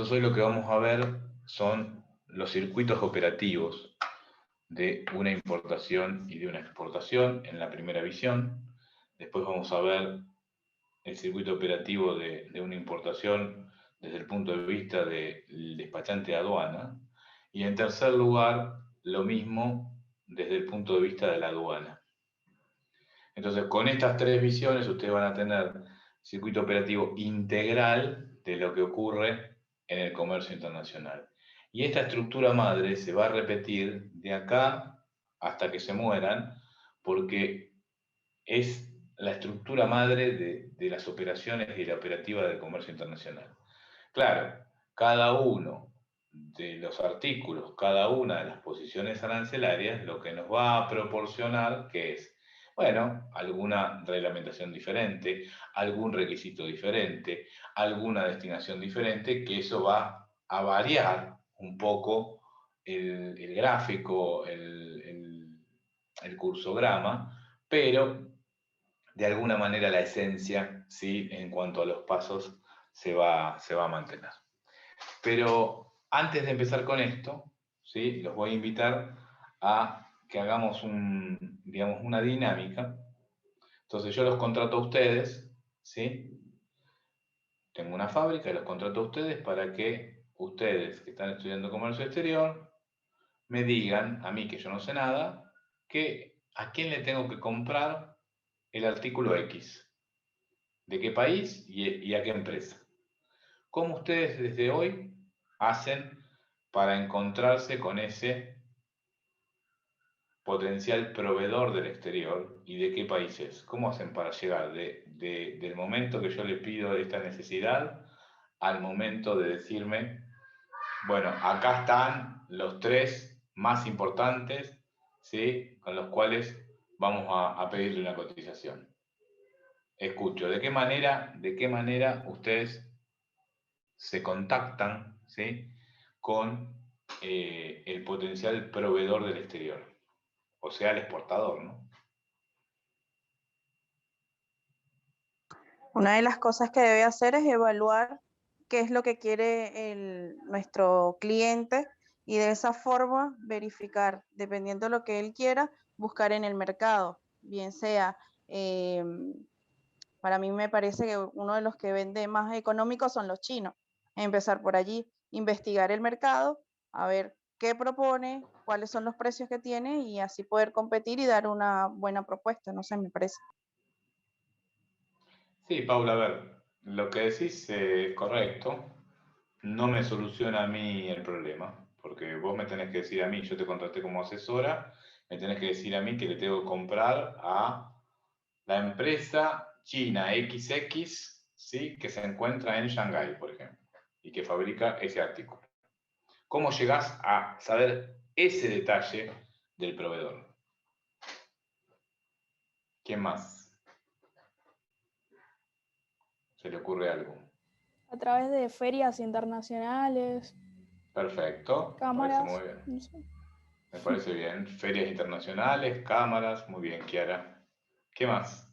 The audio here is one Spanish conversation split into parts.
Entonces hoy lo que vamos a ver son los circuitos operativos de una importación y de una exportación en la primera visión. Después vamos a ver el circuito operativo de una importación desde el punto de vista del despachante de aduana. Y en tercer lugar, lo mismo desde el punto de vista de la aduana. Entonces, con estas tres visiones, ustedes van a tener circuito operativo integral de lo que ocurre en el comercio internacional. Y esta estructura madre se va a repetir de acá hasta que se mueran, porque es la estructura madre de las operaciones y la operativa del comercio internacional. Claro, cada uno de los artículos, cada una de las posiciones arancelarias, lo que nos va a proporcionar, que es, bueno, alguna reglamentación diferente, algún requisito diferente, alguna destinación diferente, que eso va a variar un poco el gráfico, el cursograma, pero de alguna manera la esencia, ¿sí? En cuanto a los pasos, se va a mantener. Pero antes de empezar con esto, ¿sí? Los voy a invitar a que hagamos digamos, una dinámica. Entonces yo los contrato a ustedes, ¿sí? Tengo una fábrica y los contrato a ustedes para que ustedes que están estudiando comercio exterior me digan, a mí que yo no sé nada, que a quién le tengo que comprar el artículo X, de qué país y a qué empresa. ¿Cómo ustedes desde hoy hacen para encontrarse con ese potencial proveedor del exterior y de qué país es? ¿Cómo hacen para llegar del momento que yo le pido esta necesidad al momento de decirme, bueno, acá están los tres más importantes, ¿sí? Con los cuales vamos a pedirle una cotización? Escucho, ¿de qué manera ustedes se contactan, ¿sí? Con el potencial proveedor del exterior, o sea, el exportador, ¿no? Una de las cosas que debe hacer es evaluar qué es lo que quiere nuestro cliente y de esa forma verificar, dependiendo de lo que él quiera, buscar en el mercado, bien sea, para mí me parece que uno de los que vende más económicos son los chinos. Empezar por allí, investigar el mercado, a ver qué propone, cuáles son los precios que tiene y así poder competir y dar una buena propuesta, no sé, me parece. Sí, Paula, a ver, lo que decís es correcto, no me soluciona a mí el problema, porque vos me tenés que decir a mí, yo te contraté como asesora, me tenés que decir a mí que le tengo que comprar a la empresa china XX, ¿sí? Que se encuentra en Shanghái, por ejemplo, y que fabrica ese artículo. ¿Cómo llegás a saber ese detalle del proveedor? ¿Quién más? ¿Se le ocurre algo? A través de ferias internacionales, Perfecto, me parece muy cámaras, bien. no sé. Me parece bien. Ferias internacionales, cámaras, muy bien, Kiara. ¿Qué más?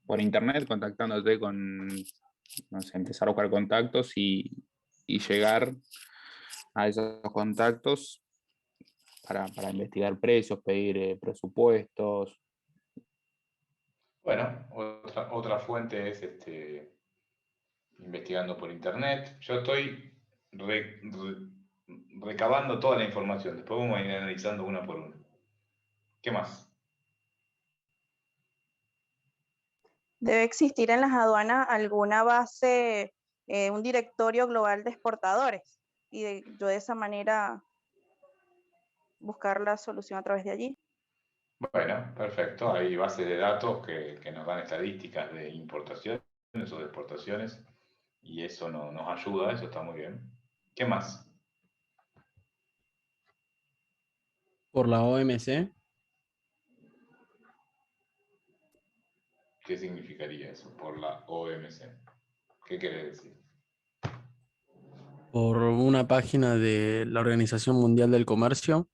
Por internet, contactándote con, no sé, empezar a buscar contactos y llegar a esos contactos para investigar precios, pedir presupuestos. Bueno, otra fuente es investigando por internet. Yo estoy recabando toda la información. Después vamos a ir analizando una por una. ¿Qué más? Debe existir en las aduanas alguna base, un directorio global de exportadores y yo de esa manera buscar la solución a través de allí. Bueno, perfecto. Hay bases de datos que nos dan estadísticas de importaciones o de exportaciones y eso nos ayuda, eso está muy bien. ¿Qué más? Por la OMC, ¿Qué significaría eso por la OMC? ¿Qué quiere decir? por una página de la Organización Mundial del Comercio,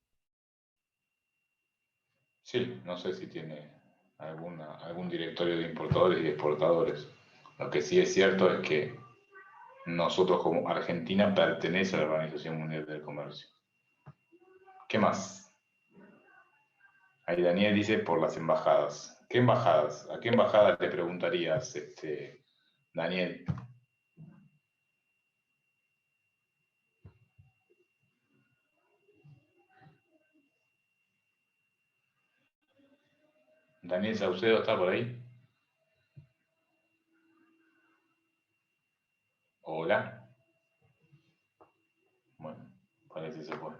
Sí, no sé si tiene algún directorio de importadores y exportadores. Lo que sí es cierto es que nosotros como Argentina pertenece a la Organización Mundial del Comercio. ¿Qué más? Ahí Daniel dice por las embajadas. ¿Qué embajadas? ¿A qué embajada te preguntarías, Daniel? ¿Daniel Saucedo está por ahí? Hola. Bueno, parece que se fue.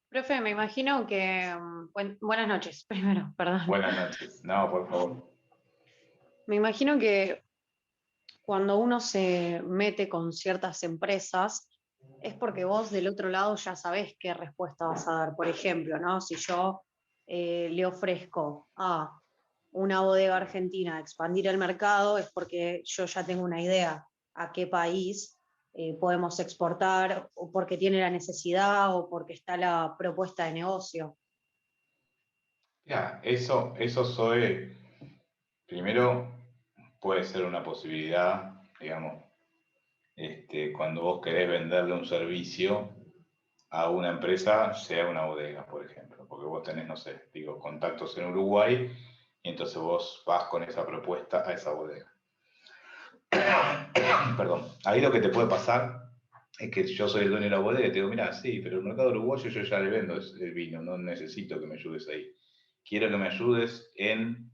Profe, me imagino que... buenas noches, primero, perdón. Buenas noches. No, por favor. Me imagino que cuando uno se mete con ciertas empresas es porque vos del otro lado ya sabés qué respuesta vas a dar. Por ejemplo, ¿no? Si yo le ofrezco a una bodega argentina expandir el mercado, es porque yo ya tengo una idea a qué país podemos exportar, o porque tiene la necesidad, o porque está la propuesta de negocio. Ya, eso soy. Primero, puede ser una posibilidad, digamos, cuando vos querés venderle un servicio a una empresa, sea una bodega, por ejemplo, porque vos tenés, no sé, digo, contactos en Uruguay, y entonces vos vas con esa propuesta a esa bodega. Perdón, ahí lo que te puede pasar es que yo soy el dueño de la bodega y te digo, mira, sí, pero el mercado uruguayo yo ya le vendo el vino, no necesito que me ayudes ahí. Quiero que me ayudes en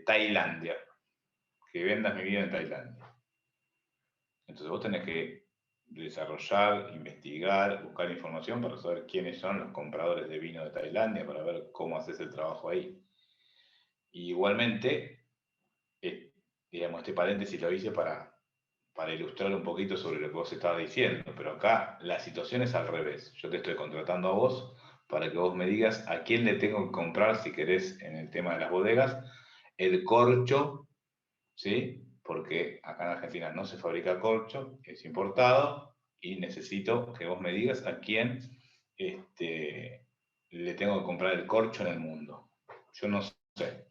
Tailandia, que vendas mi vino en Tailandia. Entonces vos tenés que desarrollar, investigar, buscar información para saber quiénes son los compradores de vino de Tailandia, para ver cómo haces el trabajo ahí. Y igualmente, digamos, este paréntesis lo hice para ilustrar un poquito sobre lo que vos estabas diciendo, pero acá la situación es al revés. Yo te estoy contratando a vos para que vos me digas a quién le tengo que comprar, si querés, en el tema de las bodegas, el corcho, ¿sí? Porque acá en Argentina no se fabrica corcho, es importado, y necesito que vos me digas a quién le tengo que comprar el corcho en el mundo. Yo no sé.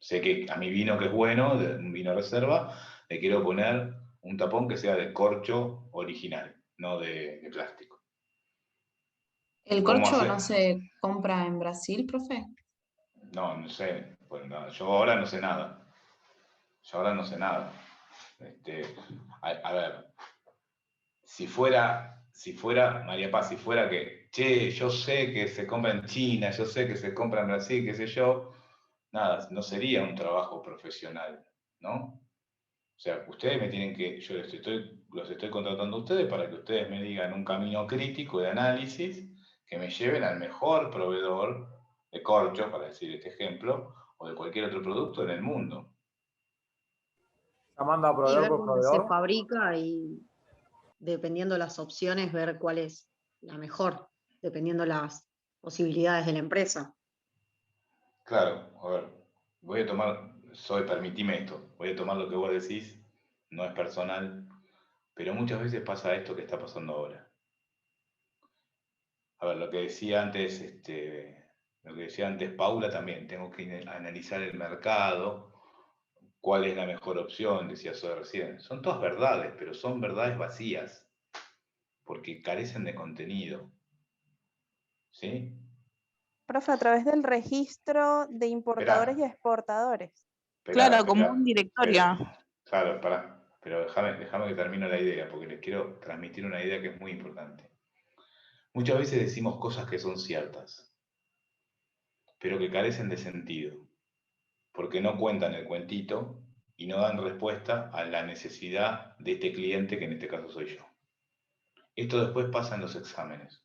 Sé que a mi vino, que es bueno, un vino reserva, le quiero poner un tapón que sea de corcho original, no de plástico. ¿El ¿Cómo corcho hacer? no se compra en Brasil, profe? No sé. Bueno, nada, yo ahora no sé nada. A ver, si fuera, María Paz, si fuera que, che, yo sé que se compra en China, yo sé que se compra en Brasil, qué sé yo, nada, no sería un trabajo profesional, ¿no? O sea, ustedes me tienen que, yo los estoy contratando a ustedes para que ustedes me digan un camino crítico de análisis que me lleven al mejor proveedor de corcho, para decir este ejemplo, o de cualquier otro producto en el mundo. Llamando a Y proveedor ver por dónde se proveedor. fabrica y dependiendo las opciones, ver cuál es la mejor, dependiendo las posibilidades de la empresa. Claro, a ver, voy a tomar, permitime esto, voy a tomar lo que vos decís, no es personal, pero muchas veces pasa esto que está pasando ahora. A ver, lo que decía antes, Paula también, tengo que analizar el mercado, cuál es la mejor opción, decía Zoe recién. Son todas verdades, pero son verdades vacías, porque carecen de contenido. ¿Sí? Profe, a través del registro de importadores y Esperá, exportadores. Claro, como un directorio. Claro, pero déjame que termine la idea, porque les quiero transmitir una idea que es muy importante. Muchas veces decimos cosas que son ciertas, pero que carecen de sentido, porque no cuentan el cuentito y no dan respuesta a la necesidad de este cliente, que en este caso soy yo. Esto después pasa en los exámenes.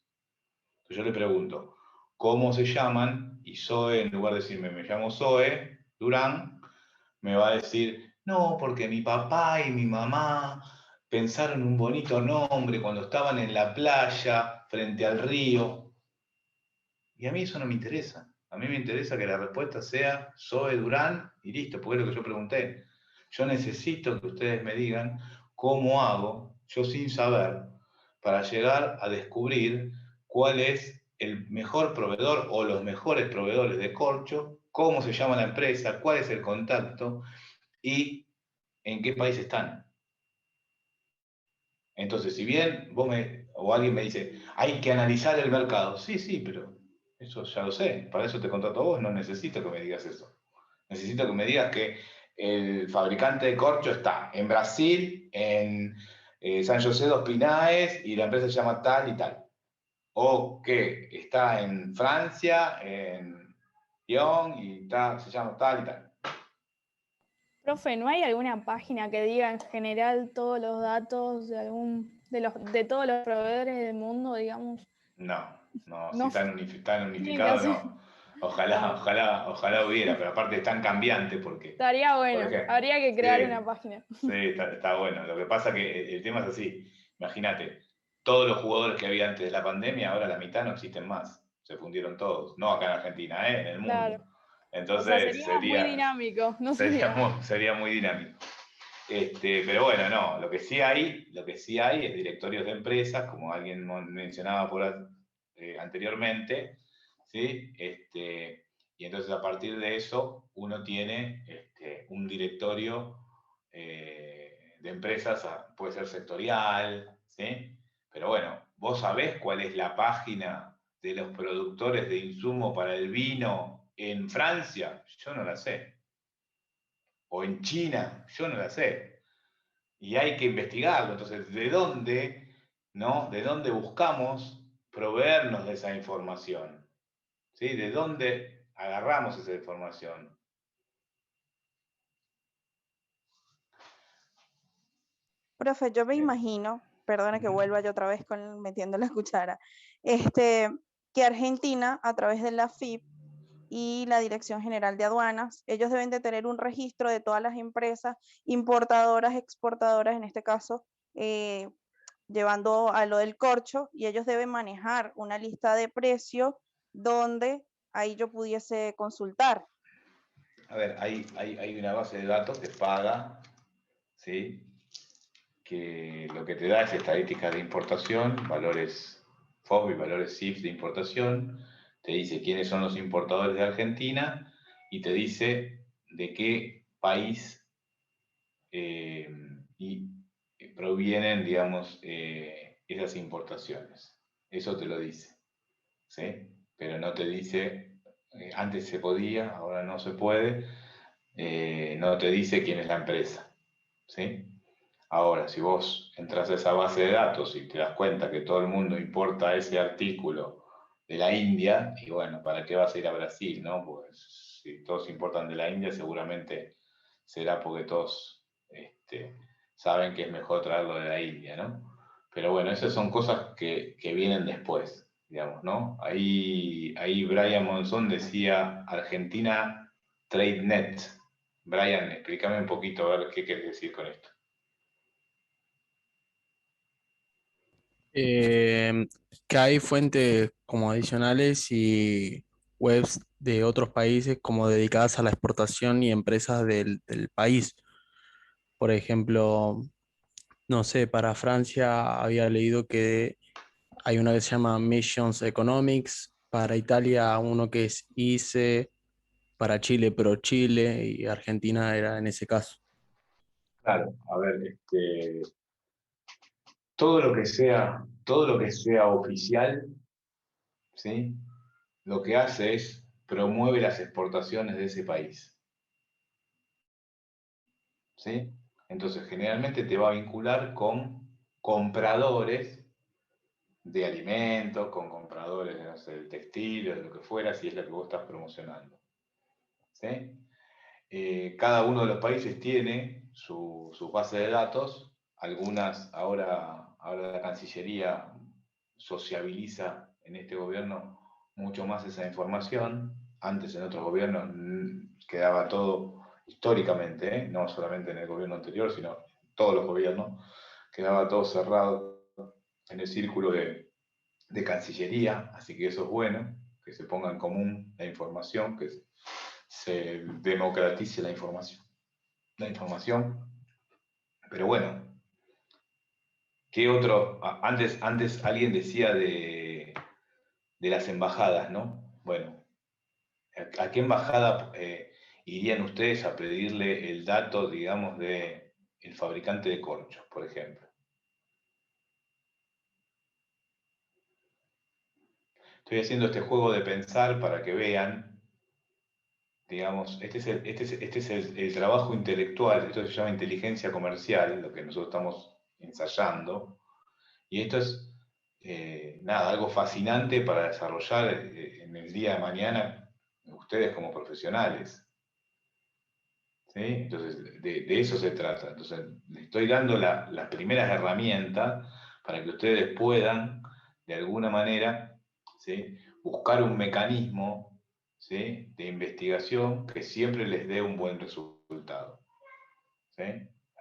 Entonces yo le pregunto, ¿cómo se llaman? Y Zoe, en lugar de decirme, me llamo Zoe Durán, me va a decir, no, porque mi papá y mi mamá pensaron un bonito nombre cuando estaban en la playa, frente al río. Y a mí eso no me interesa. A mí me interesa que la respuesta sea Zoe Durán y listo, porque es lo que yo pregunté. Yo necesito que ustedes me digan cómo hago, yo sin saber, para llegar a descubrir cuál es el mejor proveedor o los mejores proveedores de corcho, cómo se llama la empresa, cuál es el contacto y en qué país están. Entonces, si bien o alguien me dice, hay que analizar el mercado, sí, pero eso ya lo sé, para eso te contrato a vos, no necesito que me digas eso. Necesito que me digas que el fabricante de corcho está en Brasil, en San José dos Pinaes, y la empresa se llama tal y tal. O que está en Francia, en Lyon, y se llama tal y tal. Profe, ¿no hay alguna página que diga en general todos los datos de todos los proveedores del mundo, digamos? No, si No, están tiene que unificados, hacer. no. Ojalá hubiera, pero aparte es tan cambiante porque, Estaría por bueno, ejemplo, habría que crear una página. sí, está bueno. Lo que pasa es que el tema es así. Imagínate, todos los jugadores que había antes de la pandemia, ahora la mitad no existen más. Se fundieron todos. No acá en Argentina, en el mundo. Claro. O sea, Entonces sería muy dinámico, no sería. sería muy dinámico. Pero bueno, no, lo que sí hay es directorios de empresas, como alguien mencionaba anteriormente, ¿sí? Y entonces a partir de eso uno tiene un directorio de empresas, puede ser sectorial, ¿sí? Pero bueno, ¿vos sabés cuál es la página de los productores de insumo para el vino en Francia? Yo no la sé. O en China, yo no la sé. Y hay que investigarlo. Entonces, ¿de dónde, no? ¿De dónde buscamos proveernos de esa información? ¿Sí? ¿De dónde agarramos esa información? Profe, yo me Bien. imagino, perdona que Ujú. vuelva yo otra vez metiendo la cuchara, que Argentina, a través de la FIP y la Dirección General de Aduanas, ellos deben de tener un registro de todas las empresas importadoras, exportadoras, en este caso, llevando a lo del corcho, y ellos deben manejar una lista de precios donde ahí yo pudiese consultar. A ver, hay una base de datos que paga, ¿sí? Que lo que te da es estadísticas de importación, valores FOB y valores CIF de importación, te dice quiénes son los importadores de Argentina y te dice de qué país y provienen, digamos, esas importaciones. Eso te lo dice, ¿sí? Pero no te dice, antes se podía, ahora no se puede, no te dice quién es la empresa, ¿sí? Ahora, si vos entras a esa base de datos y te das cuenta que todo el mundo importa ese artículo de la India, y bueno, ¿para qué vas a ir a Brasil, no? Pues si todos importan de la India, seguramente será porque todos saben que es mejor traerlo de la India, ¿no? Pero bueno, esas son cosas que vienen después, digamos, ¿no? Ahí Brian Monzón decía Argentina TradeNet. Brian, explícame un poquito a ver qué quieres decir con esto. Que hay fuentes como adicionales y webs de otros países como dedicadas a la exportación y empresas del país. Por ejemplo, no sé, para Francia había leído que hay una que se llama Missions Economics, para Italia uno que es ICE, para Chile Pro Chile y Argentina era en ese caso. Claro, a ver, todo lo que sea oficial, ¿sí? Lo que hace es promueve las exportaciones de ese país, ¿sí? Entonces, generalmente te va a vincular con compradores de alimentos, con compradores de, no sé, del textil o de lo que fuera, si es lo que vos estás promocionando, ¿sí? Cada uno de los países tiene su base de datos. Algunas, ahora la Cancillería sociabiliza en este gobierno mucho más esa información. Antes en otros gobiernos quedaba todo históricamente, no solamente en el gobierno anterior, sino en todos los gobiernos, quedaba todo cerrado en el círculo de Cancillería, así que eso es bueno, que se ponga en común la información, que se democratice la información. Pero bueno, ¿qué otro? Antes alguien decía de de las embajadas, ¿no? Bueno, ¿a qué embajada irían ustedes a pedirle el dato, digamos, del fabricante de corchos, por ejemplo? Estoy haciendo este juego de pensar para que vean, digamos, este es el trabajo intelectual, esto se llama inteligencia comercial, lo que nosotros estamos ensayando, y esto es, nada, algo fascinante para desarrollar en el día de mañana ustedes como profesionales. ¿Sí? Entonces, de eso se trata. Entonces, les estoy dando las primeras herramientas para que ustedes puedan, de alguna manera, ¿sí?, buscar un mecanismo, ¿sí?, de investigación que siempre les dé un buen resultado. ¿Sí?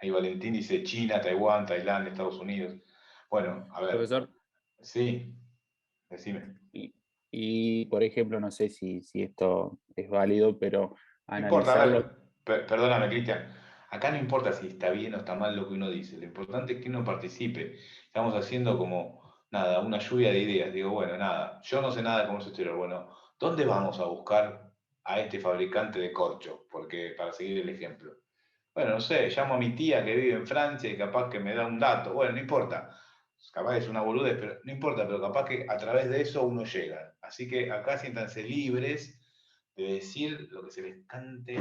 Ahí Valentín dice China, Taiwán, Tailandia, Estados Unidos. Bueno, a ver. Profesor. Sí, decime. Y, por ejemplo, no sé si esto es válido, pero No importa, a analizarlo. ver, perdóname, Cristian. Acá no importa si está bien o está mal lo que uno dice. Lo importante es que uno participe. Estamos haciendo como, nada, una lluvia de ideas. Digo, bueno, nada, yo no sé nada de comercio exterior. Bueno, ¿dónde vamos a buscar a este fabricante de corcho? Porque, para seguir el ejemplo. Bueno, no sé, llamo a mi tía que vive en Francia y capaz que me da un dato. Bueno, no importa. Capaz es una boludez, pero no importa, pero capaz que a través de eso uno llega. Así que acá siéntanse libres de decir lo que se les cante.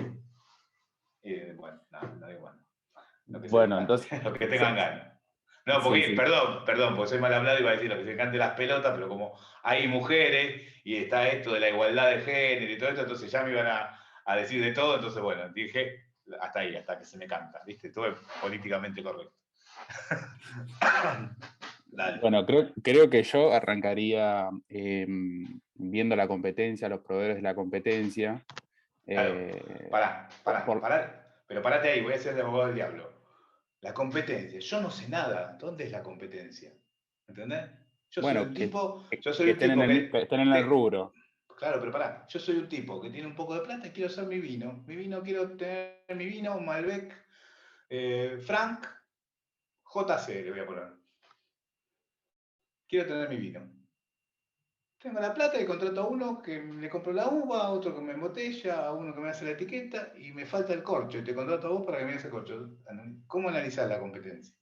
Bueno, no digo bueno. Lo que se les Bueno, cante, entonces. lo que tengan ganas. No, porque, Sí. perdón, porque soy mal hablado y iba a decir lo que se cante las pelotas, pero como hay mujeres y está esto de la igualdad de género y todo esto, entonces ya me iban a decir de todo, entonces bueno, dije hasta ahí, hasta que se me canta, ¿viste? Todo es políticamente correcto. Dale. Bueno, creo que yo arrancaría viendo la competencia, los proveedores de la competencia. Claro, pero parate ahí, voy a ser el abogado del diablo. La competencia, yo no sé nada, ¿dónde es la competencia? ¿Entendés? Yo soy un tipo que estén en el rubro. Claro, pero pará, yo soy un tipo que tiene un poco de plata y quiero hacer mi vino. Quiero tener mi vino, un Malbec Frank JC, le voy a poner. Quiero tener mi vino. Tengo la plata y contrato a uno que le compro la uva, a otro que me embotella, a uno que me hace la etiqueta y me falta el corcho. Y te contrato a vos para que me hagas el corcho. ¿Cómo analizar la competencia?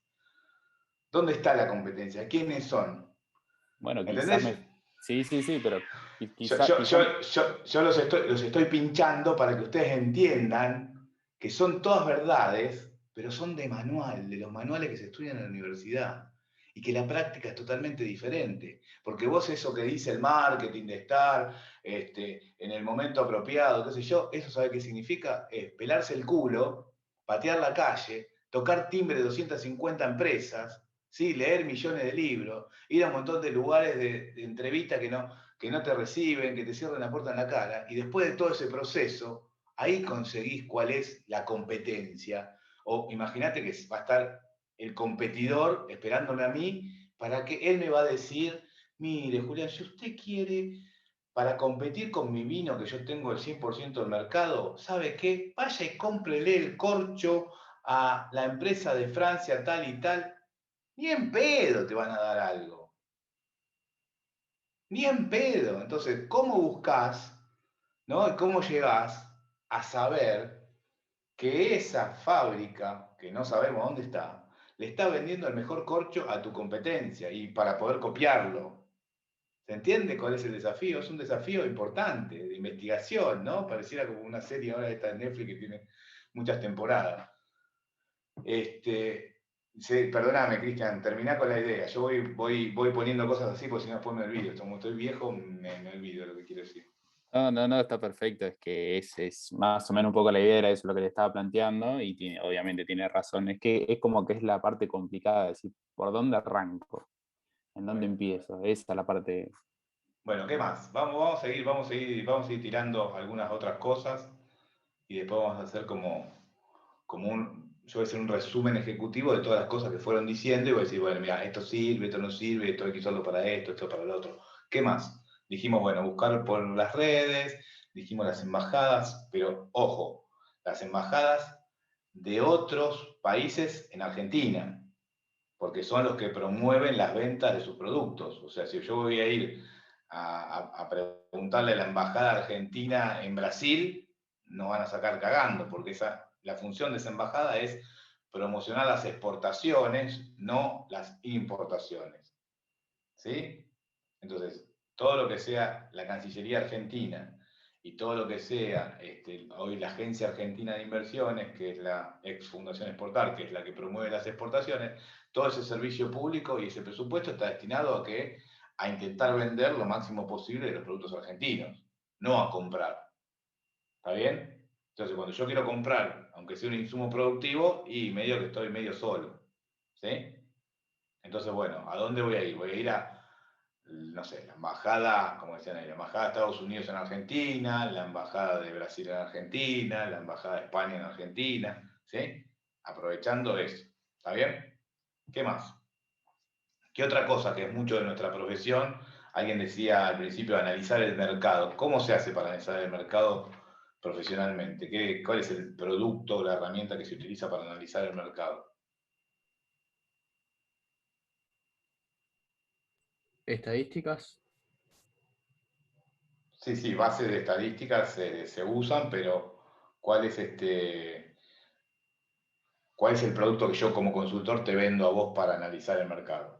¿Dónde está la competencia? ¿Quiénes son? Bueno, ¿Entendés? Sí, pero yo los estoy pinchando para que ustedes entiendan que son todas verdades, pero son de manual, de los manuales que se estudian en la universidad. Y que la práctica es totalmente diferente. Porque vos eso que dice el marketing de estar en el momento apropiado, qué sé yo, eso sabe qué significa, es pelarse el culo, patear la calle, tocar timbre de 250 empresas, ¿sí? Leer millones de libros, ir a un montón de lugares de entrevistas que no te reciben, que te cierran la puerta en la cara, y después de todo ese proceso, ahí conseguís cuál es la competencia. O imagínate que va a estar el competidor esperándome a mí para que él me va a decir, mire, Julián, si usted quiere, para competir con mi vino, que yo tengo el 100% del mercado, ¿sabe qué? Vaya y cómprele el corcho a la empresa de Francia tal y tal. Ni en pedo te van a dar algo. Ni en pedo. Entonces, ¿cómo buscas, ¿no? Y cómo llegás a saber que esa fábrica, que no sabemos dónde está, le está vendiendo el mejor corcho a tu competencia y para poder copiarlo? ¿Se entiende cuál es el desafío? Es un desafío importante, de investigación, ¿no? Pareciera como una serie ahora esta de Netflix que tiene muchas temporadas. Sí, perdóname, Cristian, terminá con la idea. Yo voy poniendo cosas así porque si no después me olvido. Como estoy viejo, me olvido lo que quiero decir. No, está perfecto. Es que es más o menos un poco la idea, era eso lo que le estaba planteando, y obviamente tiene razón. Es que es como que es la parte complicada, de decir, ¿por dónde arranco? ¿En dónde empiezo? Esa es la parte. Bueno, ¿qué más? Vamos a seguir tirando algunas otras cosas y después vamos a hacer yo voy a hacer un resumen ejecutivo de todas las cosas que fueron diciendo y voy a decir, bueno, mira, esto sirve, esto no sirve, esto hay que usarlo para esto para lo otro. ¿Qué más? Dijimos, bueno, buscar por las redes, dijimos las embajadas, pero ojo, las embajadas de otros países en Argentina, porque son los que promueven las ventas de sus productos. O sea, si yo voy a ir a preguntarle a la embajada argentina en Brasil, nos van a sacar cagando, porque la función de esa embajada es promocionar las exportaciones, no las importaciones. ¿Sí? Entonces, todo lo que sea la Cancillería Argentina y todo lo que sea hoy la Agencia Argentina de Inversiones, que es la ex Fundación Exportar, que es la que promueve las exportaciones, todo ese servicio público y ese presupuesto está destinado a intentar vender lo máximo posible de los productos argentinos, no a comprar. ¿Está bien? Entonces, cuando yo quiero comprar, aunque sea un insumo productivo, y medio que estoy medio solo. ¿Sí? Entonces, bueno, ¿a dónde voy a ir? Voy a ir a, no sé, la embajada, como decían ahí, la embajada de Estados Unidos en Argentina, la embajada de Brasil en Argentina, la embajada de España en Argentina, ¿sí? Aprovechando eso. ¿Está bien? ¿Qué más? ¿Qué otra cosa que es mucho de nuestra profesión? Alguien decía al principio, analizar el mercado. ¿Cómo se hace para analizar el mercado profesionalmente? ¿Cuál es el producto o la herramienta que se utiliza para analizar el mercado? Estadísticas. Sí, bases de estadísticas se usan, pero ¿cuál es cuál es el producto que yo como consultor te vendo a vos para analizar el mercado?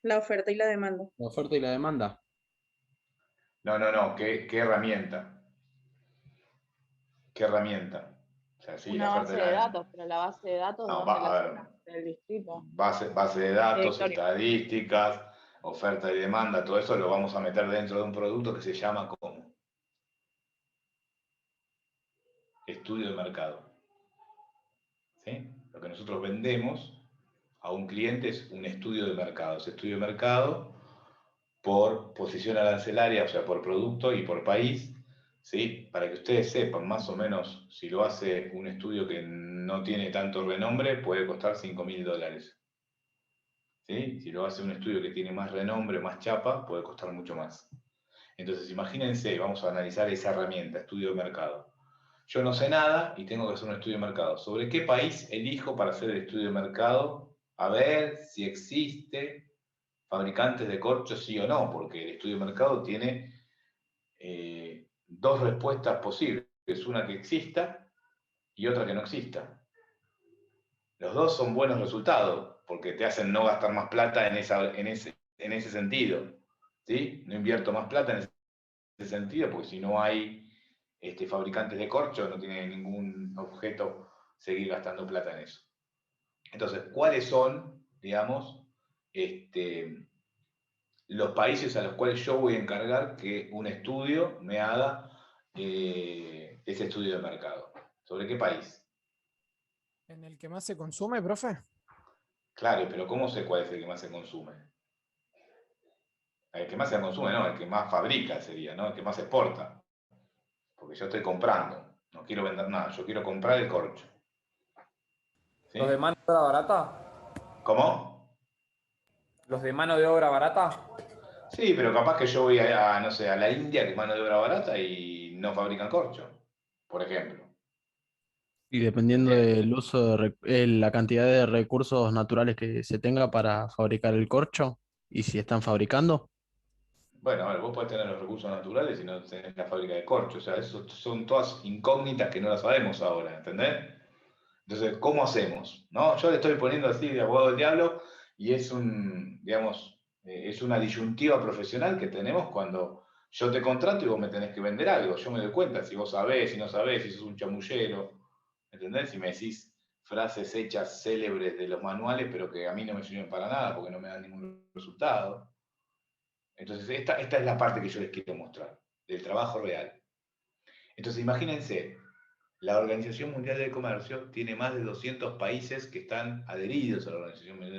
La oferta y la demanda. La oferta y la demanda. No, ¿qué herramienta? ¿Qué herramienta? O sea, sí, la Una oferta base y de la datos, pero la base de datos, ¿de no, dónde la a ver, sacas? Del distrito. base de datos, Directorio. estadísticas, oferta y demanda, todo eso lo vamos a meter dentro de un producto que se llama como estudio de mercado. ¿Sí? Lo que nosotros vendemos a un cliente es un estudio de mercado. Ese estudio de mercado por posición arancelaria, o sea, por producto y por país, ¿sí? Para que ustedes sepan más o menos, si lo hace un estudio que no tiene tanto renombre, puede costar $5.000. ¿Sí? Si lo hace un estudio que tiene más renombre, más chapa, puede costar mucho más. Entonces, imagínense, vamos a analizar esa herramienta, estudio de mercado. Yo no sé nada y tengo que hacer un estudio de mercado. ¿Sobre qué país elijo para hacer el estudio de mercado? A ver si existe fabricantes de corchos, sí o no, porque el estudio de mercado tiene dos respuestas posibles. Una que exista y otra que no exista. Los dos son buenos resultados, porque te hacen no gastar más plata en ese sentido. ¿Sí? No invierto más plata en ese sentido, porque si no hay fabricantes de corcho, no tiene ningún objeto seguir gastando plata en eso. Entonces, ¿cuáles son, digamos, los países a los cuales yo voy a encargar que un estudio me haga ese estudio de mercado? ¿Sobre qué país? ¿En el que más se consume, profe? Claro, pero ¿cómo sé cuál es el que más se consume? El que más se consume, no, el que más fabrica sería, ¿no? El que más exporta. Porque yo estoy comprando, no quiero vender nada, yo quiero comprar el corcho. ¿Sí? ¿Los de mano de obra barata? ¿Cómo? ¿Los de mano de obra barata? Sí, pero capaz que yo voy no sé, a la India, que es mano de obra barata, y no fabrican corcho, por ejemplo. Y dependiendo del uso la cantidad de recursos naturales que se tenga para fabricar el corcho y si están fabricando. Bueno, a ver, vos podés tener los recursos naturales y no tenés la fábrica de corcho. O sea, eso son todas incógnitas que no las sabemos ahora, ¿entendés? Entonces, ¿cómo hacemos? ¿No? Yo le estoy poniendo así de abogado del diablo y es digamos, es una disyuntiva profesional que tenemos cuando yo te contrato y vos me tenés que vender algo. Yo me doy cuenta si vos sabés, si no sabés, si sos un chamullero, ¿entendés? Si me decís frases hechas célebres de los manuales, pero que a mí no me sirven para nada porque no me dan ningún resultado. Entonces, esta es la parte que yo les quiero mostrar, del trabajo real. Entonces, imagínense, la Organización Mundial del Comercio tiene más de 200 países que están adheridos a la Organización Mundial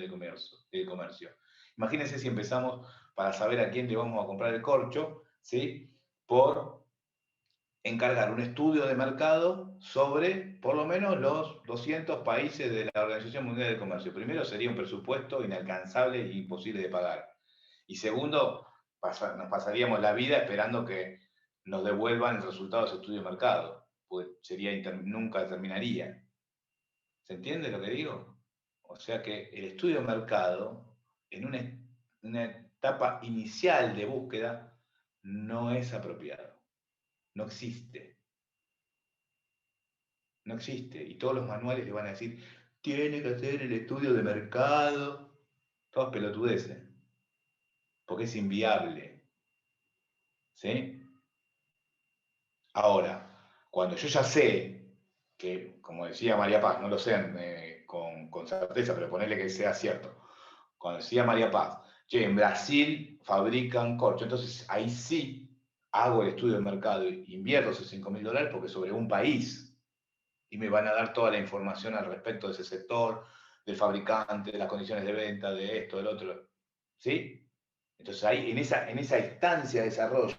del Comercio. Imagínense si empezamos para saber a quién le vamos a comprar el corcho, ¿sí? Por encargar un estudio de mercado sobre por lo menos los 200 países de la Organización Mundial del Comercio. Primero, sería un presupuesto inalcanzable e imposible de pagar. Y segundo, nos pasaríamos la vida esperando que nos devuelvan el resultado de ese estudio de mercado, pues nunca terminaría. ¿Se entiende lo que digo? O sea que el estudio de mercado, en una etapa inicial de búsqueda no es apropiado. No existe. No existe. Y todos los manuales le van a decir, tiene que hacer el estudio de mercado. Todas pelotudeces. Porque es inviable. ¿Sí? Ahora, cuando yo ya sé que, como decía María Paz, no lo sé con certeza, pero ponerle que sea cierto. Cuando decía María Paz, che, en Brasil fabrican corcho, entonces ahí sí hago el estudio de mercado, invierto esos $5.000 porque sobre un país, y me van a dar toda la información al respecto de ese sector, del fabricante, de las condiciones de venta, de esto, del otro. ¿Sí? Entonces ahí, en esa instancia de desarrollo,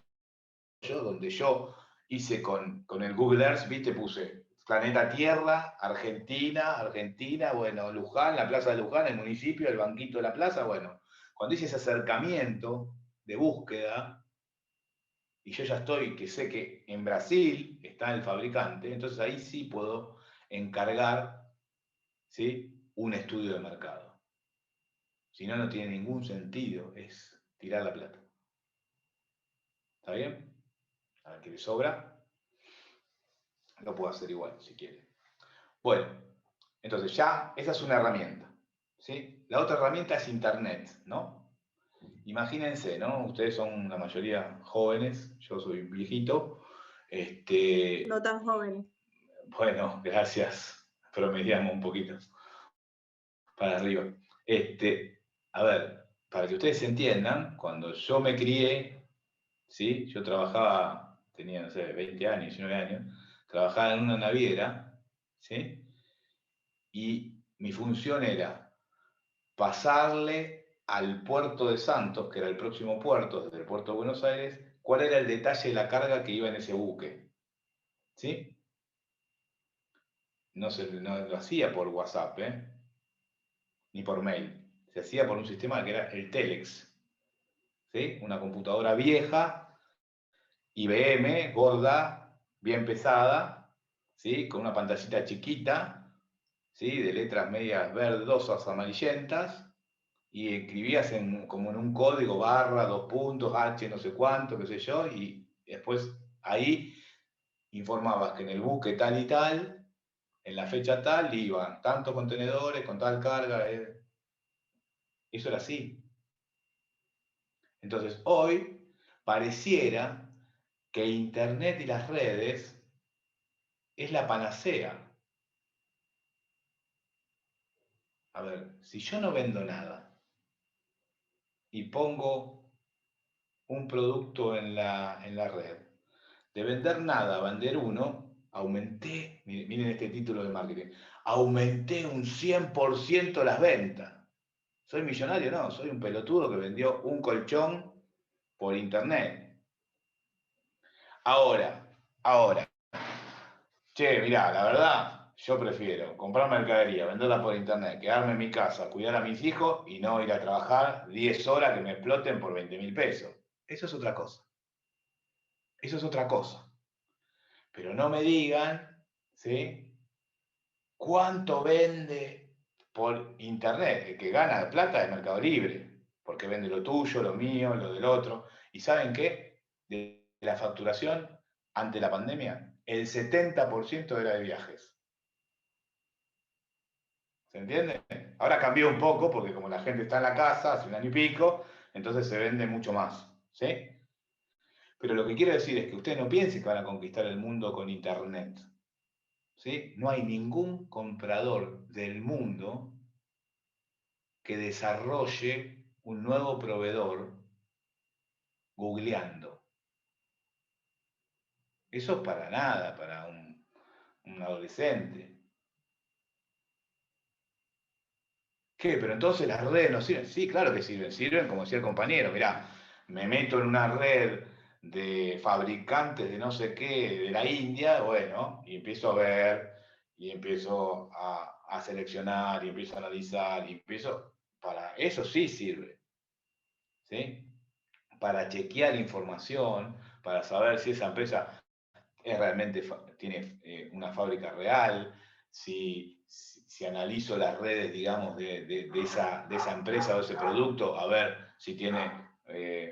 donde yo hice con el Google Earth, viste, puse planeta Tierra, Argentina, bueno, Luján, la plaza de Luján, el municipio, el banquito de la plaza, bueno. Cuando hice ese acercamiento de búsqueda, y yo ya estoy, que sé que en Brasil está el fabricante, entonces ahí sí puedo encargar, ¿sí?, un estudio de mercado. Si no, no tiene ningún sentido, es tirar la plata. ¿Está bien? A ver qué le sobra. Lo puedo hacer igual, si quiere. Bueno, entonces ya, esa es una herramienta. ¿Sí? La otra herramienta es Internet, ¿no? Imagínense, ¿no? Ustedes son la mayoría jóvenes, yo soy viejito. No tan jóvenes. Bueno, gracias. Promediamos un poquito para arriba. A ver, para que ustedes entiendan, cuando yo me crié, ¿sí? Yo trabajaba, tenía, no sé, 20 años, 19 años, trabajaba en una naviera, ¿sí? Y mi función era pasarle al puerto de Santos, que era el próximo puerto, desde el puerto de Buenos Aires, cuál era el detalle de la carga que iba en ese buque. ¿Sí? No lo hacía por WhatsApp, ni por mail. Se hacía por un sistema que era el Telex. ¿Sí? Una computadora vieja, IBM, gorda, bien pesada, ¿sí? Con una pantallita chiquita, ¿sí? De letras medias verdosas, amarillentas, y escribías como en un código barra, 2 puntos, H, no sé cuánto, qué sé yo, y después ahí informabas que en el buque tal y tal, en la fecha tal, iban tantos contenedores con tal carga. Eso era así. Entonces, hoy pareciera que Internet y las redes es la panacea. A ver, si yo no vendo nada y pongo un producto en la red, de vender nada a vender uno, aumenté, miren este título de marketing, aumenté un 100% las ventas. ¿Soy millonario? No, soy un pelotudo que vendió un colchón por internet. Ahora, che, mirá, la verdad, yo prefiero comprar mercadería, venderla por internet, quedarme en mi casa, cuidar a mis hijos y no ir a trabajar 10 horas que me exploten por 20.000 pesos. Eso es otra cosa. Eso es otra cosa. Pero no me digan, ¿sí?, cuánto vende por internet. El que gana plata es Mercado Libre, porque vende lo tuyo, lo mío, lo del otro. ¿Y saben qué? De la facturación ante la pandemia, el 70% era de viajes. ¿Se entiende? Ahora cambió un poco, porque como la gente está en la casa hace un año y pico, entonces se vende mucho más. ¿Sí? Pero lo que quiero decir es que ustedes no piensen que van a conquistar el mundo con internet. ¿Sí? No hay ningún comprador del mundo que desarrolle un nuevo proveedor googleando. Eso es para nada, para un adolescente. ¿Qué? Pero entonces las redes no sirven. Sí, claro que sirven. Sirven, como decía el compañero. Mirá, me meto en una red de fabricantes de no sé qué, de la India, bueno, y empiezo a ver, y empiezo a seleccionar, y empiezo a analizar, y empiezo... Para eso sí sirve. ¿Sí? Para chequear información, para saber si esa empresa realmente tiene una fábrica real, si analizo las redes, digamos, de esa empresa o ese producto, a ver si tiene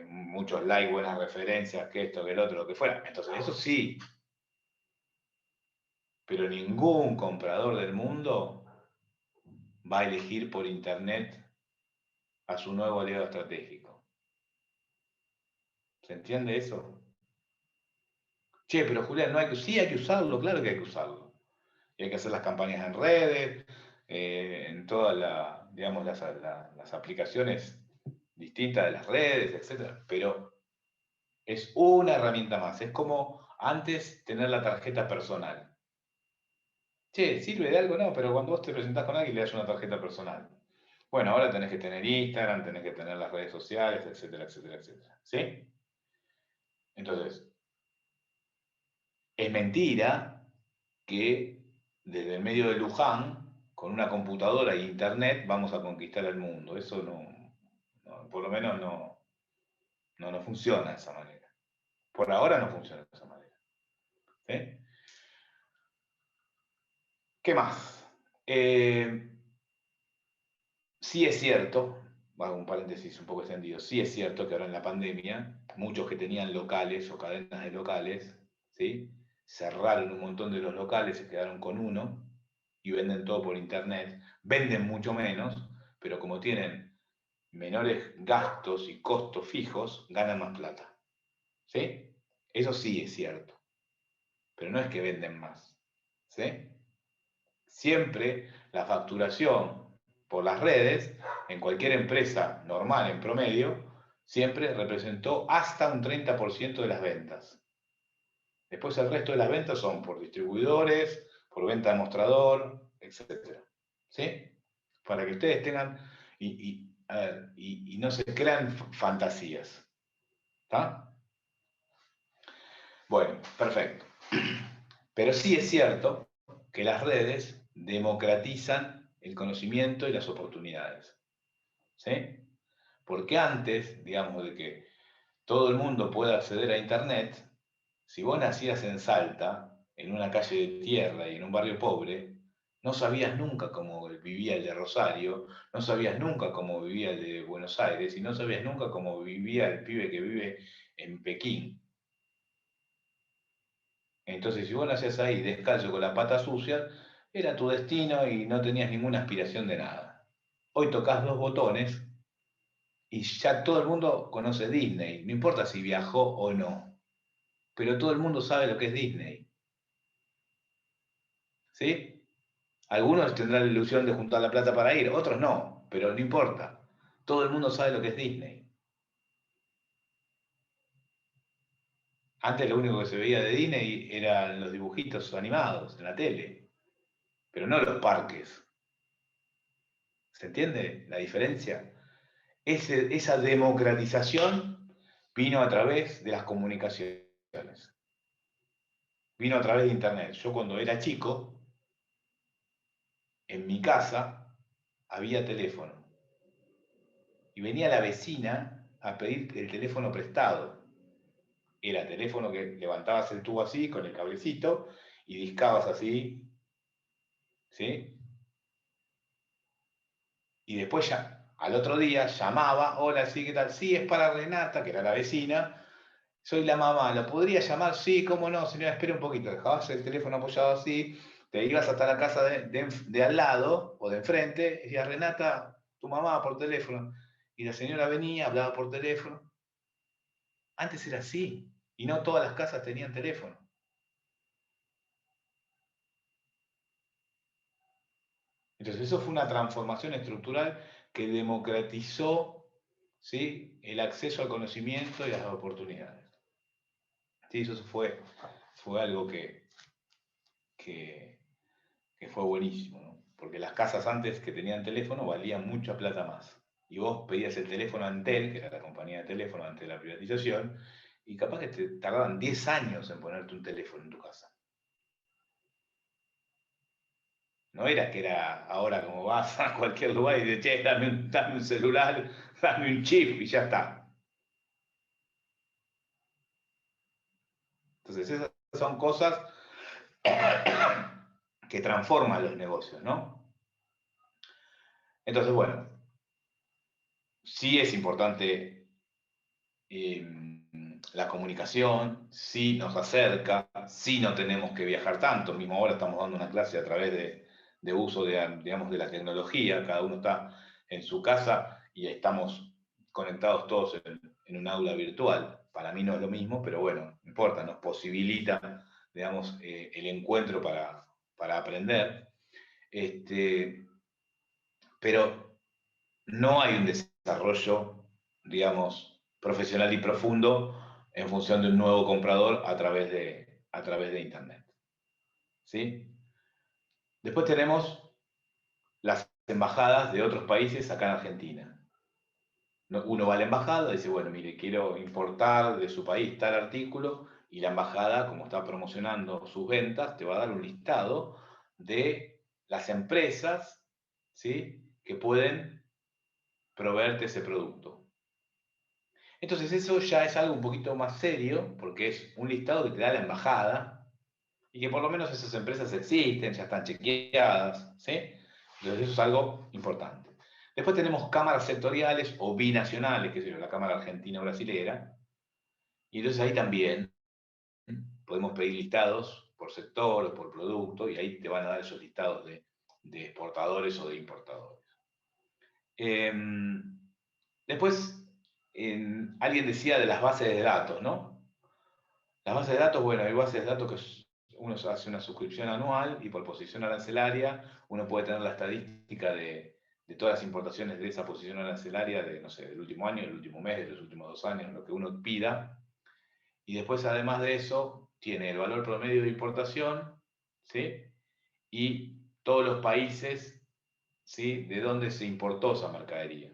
muchos likes, buenas referencias, que esto, que el otro, lo que fuera. Entonces, eso sí. Pero ningún comprador del mundo va a elegir por internet a su nuevo aliado estratégico. ¿Se entiende eso? Che, pero Julián, sí hay que usarlo, claro que hay que usarlo. Y hay que hacer las campañas en redes, en todas digamos, las aplicaciones distintas de las redes, etc. Pero es una herramienta más. Es como antes tener la tarjeta personal. Che, ¿sirve de algo? No, pero cuando vos te presentás con alguien le das una tarjeta personal. Bueno, ahora tenés que tener Instagram, tenés que tener las redes sociales, etcétera, etcétera, etcétera. ¿Sí? Entonces, es mentira que desde el medio de Luján, con una computadora e internet, vamos a conquistar el mundo. Eso por lo menos no funciona de esa manera. Por ahora no funciona de esa manera. ¿Sí? ¿Qué más? Sí es cierto, hago un paréntesis un poco extendido, sí es cierto que ahora en la pandemia, muchos que tenían locales o cadenas de locales, ¿sí? Cerraron un montón de los locales, se quedaron con uno y venden todo por internet, venden mucho menos, pero como tienen menores gastos y costos fijos, ganan más plata. ¿Sí? Eso sí es cierto, pero no es que venden más. ¿Sí? Siempre la facturación por las redes, en cualquier empresa normal, en promedio, siempre representó hasta un 30% de las ventas. Después el resto de las ventas son por distribuidores, por venta de mostrador, etc. ¿Sí? Para que ustedes tengan y no se crean fantasías. ¿Está? Bueno, perfecto. Pero sí es cierto que las redes democratizan el conocimiento y las oportunidades. ¿Sí? Porque antes, digamos, de que todo el mundo pueda acceder a Internet, si vos nacías en Salta, en una calle de tierra y en un barrio pobre, no sabías nunca cómo vivía el de Rosario, no sabías nunca cómo vivía el de Buenos Aires y no sabías nunca cómo vivía el pibe que vive en Pekín. Entonces, si vos nacías ahí descalzo con la pata sucia, era tu destino y no tenías ninguna aspiración de nada. Hoy tocas dos botones y ya todo el mundo conoce Disney, no importa si viajó o no, pero todo el mundo sabe lo que es Disney. ¿Sí? Algunos tendrán la ilusión de juntar la plata para ir, otros no, pero no importa. Todo el mundo sabe lo que es Disney. Antes lo único que se veía de Disney eran los dibujitos animados en la tele, pero no los parques. ¿Se entiende la diferencia? Esa democratización vino a través de las comunicaciones. Vino a través de Internet. Yo cuando era chico, en mi casa había teléfono. Y venía la vecina a pedir el teléfono prestado. Era teléfono que levantabas el tubo así, con el cablecito, y discabas así, ¿sí? Y después ya, al otro día, llamaba, hola, sí, ¿qué tal? Sí, es para Renata, que era la vecina, soy la mamá, ¿lo podría llamar? Sí, cómo no, señora, espera un poquito, dejabas el teléfono apoyado así, te ibas hasta la casa de al lado, o de enfrente, y decías, Renata, tu mamá por teléfono, y la señora venía, hablaba por teléfono. Antes era así, y no todas las casas tenían teléfono. Entonces eso fue una transformación estructural que democratizó, ¿sí?, el acceso al conocimiento y a las oportunidades. Sí, eso fue algo que fue buenísimo, ¿no? Porque las casas antes que tenían teléfono valían mucha plata más. Y vos pedías el teléfono a Antel, que era la compañía de teléfono antes de la privatización, y capaz que te tardaban 10 años en ponerte un teléfono en tu casa. No era que era ahora como vas a cualquier lugar y dices, che, dame un celular, dame un chip y ya está. Entonces esas son cosas que transforman los negocios, ¿no? Entonces, bueno, sí es importante la comunicación, sí nos acerca, sí no tenemos que viajar tanto. Mismo ahora estamos dando una clase a través de uso digamos, de la tecnología, cada uno está en su casa y estamos conectados todos en un aula virtual. Para mí no es lo mismo, pero bueno, no importa, nos posibilita, digamos, el encuentro para aprender. Pero no hay un desarrollo, digamos, profesional y profundo en función de un nuevo comprador a través de Internet. ¿Sí? Después tenemos las embajadas de otros países acá en Argentina. Uno va a la embajada y dice, bueno, mire, quiero importar de su país tal artículo, y la embajada, como está promocionando sus ventas, te va a dar un listado de las empresas, ¿sí?, que pueden proveerte ese producto. Entonces eso ya es algo un poquito más serio, porque es un listado que te da la embajada, y que por lo menos esas empresas existen, ya están chequeadas, ¿sí? Entonces eso es algo importante. Después tenemos cámaras sectoriales o binacionales, que es la Cámara Argentina-Brasilera, y entonces ahí también podemos pedir listados por sector o por producto, y ahí te van a dar esos listados de exportadores o de importadores. Después, alguien decía de las bases de datos, ¿no? Las bases de datos, bueno, hay bases de datos que uno hace una suscripción anual y por posición arancelaria uno puede tener la estadística de todas las importaciones de esa posición arancelaria de, no sé, del último año, del último mes, de los últimos 2 años, lo que uno pida. Y después, además de eso, tiene el valor promedio de importación, ¿sí? Y todos los países, ¿sí?, de donde se importó esa mercadería.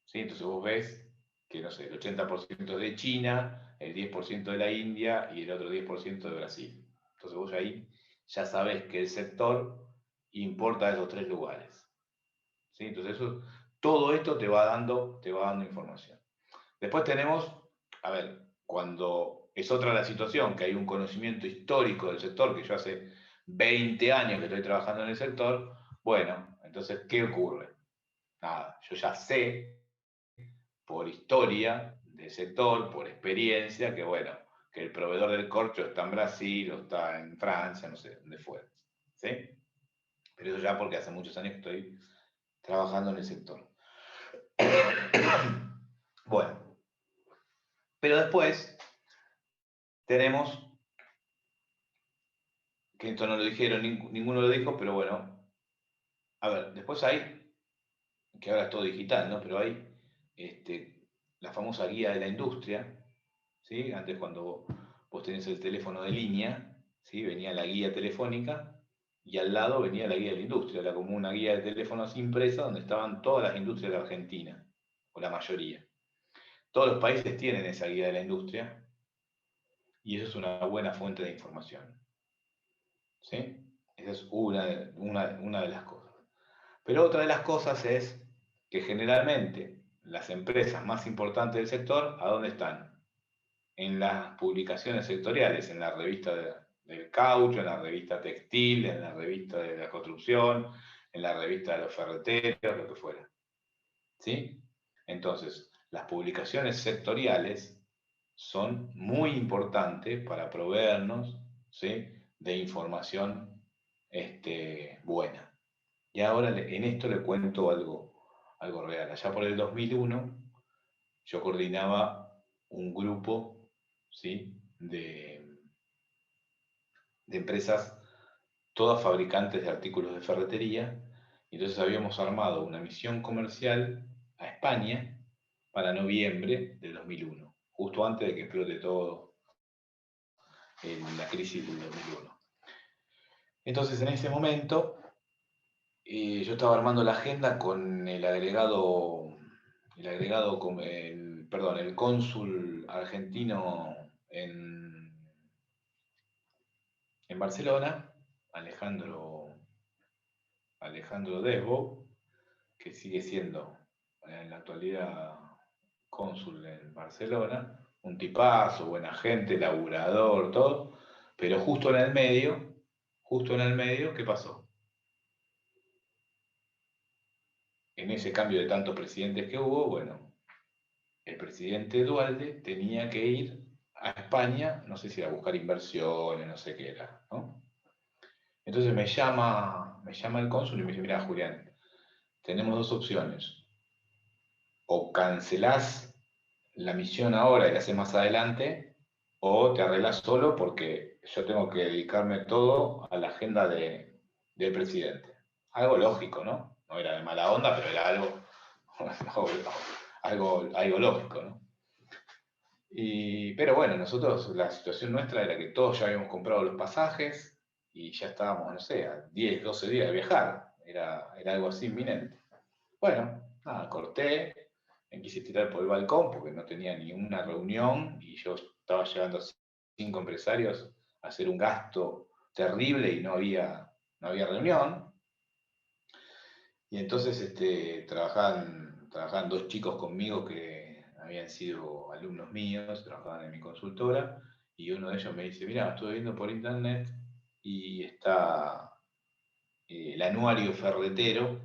¿Sí? Entonces vos ves que, no sé, el 80% de China, el 10% de la India y el otro 10% de Brasil. Entonces vos ahí ya sabés que el sector importa de esos 3 lugares. ¿Sí? Entonces todo esto te va dando información. Después tenemos, a ver, cuando es otra la situación, que hay un conocimiento histórico del sector, que yo hace 20 años que estoy trabajando en el sector, bueno, entonces, ¿qué ocurre? Nada, yo ya sé por historia del sector, por experiencia, que bueno, que el proveedor del corcho está en Brasil o está en Francia, no sé, donde fuera. ¿Sí? Pero eso ya porque hace muchos años que estoy trabajando en el sector. Bueno, pero después tenemos, que esto no lo dijeron, ninguno lo dijo, pero bueno, a ver, después hay, que ahora es todo digital, ¿no? Pero hay la famosa guía de la industria, ¿sí? Antes cuando vos tenés el teléfono de línea, ¿sí?, venía la guía telefónica y al lado venía la guía de la industria, era como una guía de teléfonos impresa donde estaban todas las industrias de Argentina, o la mayoría. Todos los países tienen esa guía de la industria y eso es una buena fuente de información. ¿Sí? Esa es una de las cosas. Pero otra de las cosas es que generalmente las empresas más importantes del sector, ¿a dónde están? En las publicaciones sectoriales, en la revista del caucho, en la revista textil, en la revista de la construcción, en la revista de los ferreteros, lo que fuera. ¿Sí? Entonces, las publicaciones sectoriales son muy importantes para proveernos, ¿sí?, de información buena. Y ahora en esto le cuento algo real. Allá por el 2001 yo coordinaba un grupo, ¿sí?, de empresas, todas fabricantes de artículos de ferretería, y entonces habíamos armado una misión comercial a España para noviembre del 2001, justo antes de que explote todo en la crisis del 2001. Entonces, en ese momento, yo estaba armando la agenda con el cónsul argentino en Barcelona, Alejandro Desbo, que sigue siendo en la actualidad cónsul en Barcelona, un tipazo, buena gente, laburador, todo, pero justo en el medio, ¿qué pasó? En ese cambio de tantos presidentes que hubo, bueno, el presidente Dualde tenía que ir a España, no sé si era a buscar inversiones, no sé qué era, ¿no? Entonces me llama el cónsul y me dice, mira, Julián, tenemos dos opciones. O cancelás la misión ahora y la haces más adelante, o te arreglás solo porque yo tengo que dedicarme todo a la agenda del presidente. Algo lógico, ¿no? No era de mala onda, pero era algo lógico, ¿no? Pero bueno, nosotros, la situación nuestra era que todos ya habíamos comprado los pasajes y ya estábamos, no sé, a 10, 12 días de viajar. Era algo así inminente. Bueno, nada, corté, me quise tirar por el balcón porque no tenía ni una reunión y yo estaba llevando 5 empresarios a hacer un gasto terrible y no había reunión. Y entonces trabajaban 2 chicos conmigo que habían sido alumnos míos, trabajaban en mi consultora, y uno de ellos me dice, mira, estuve viendo por internet y está el anuario ferretero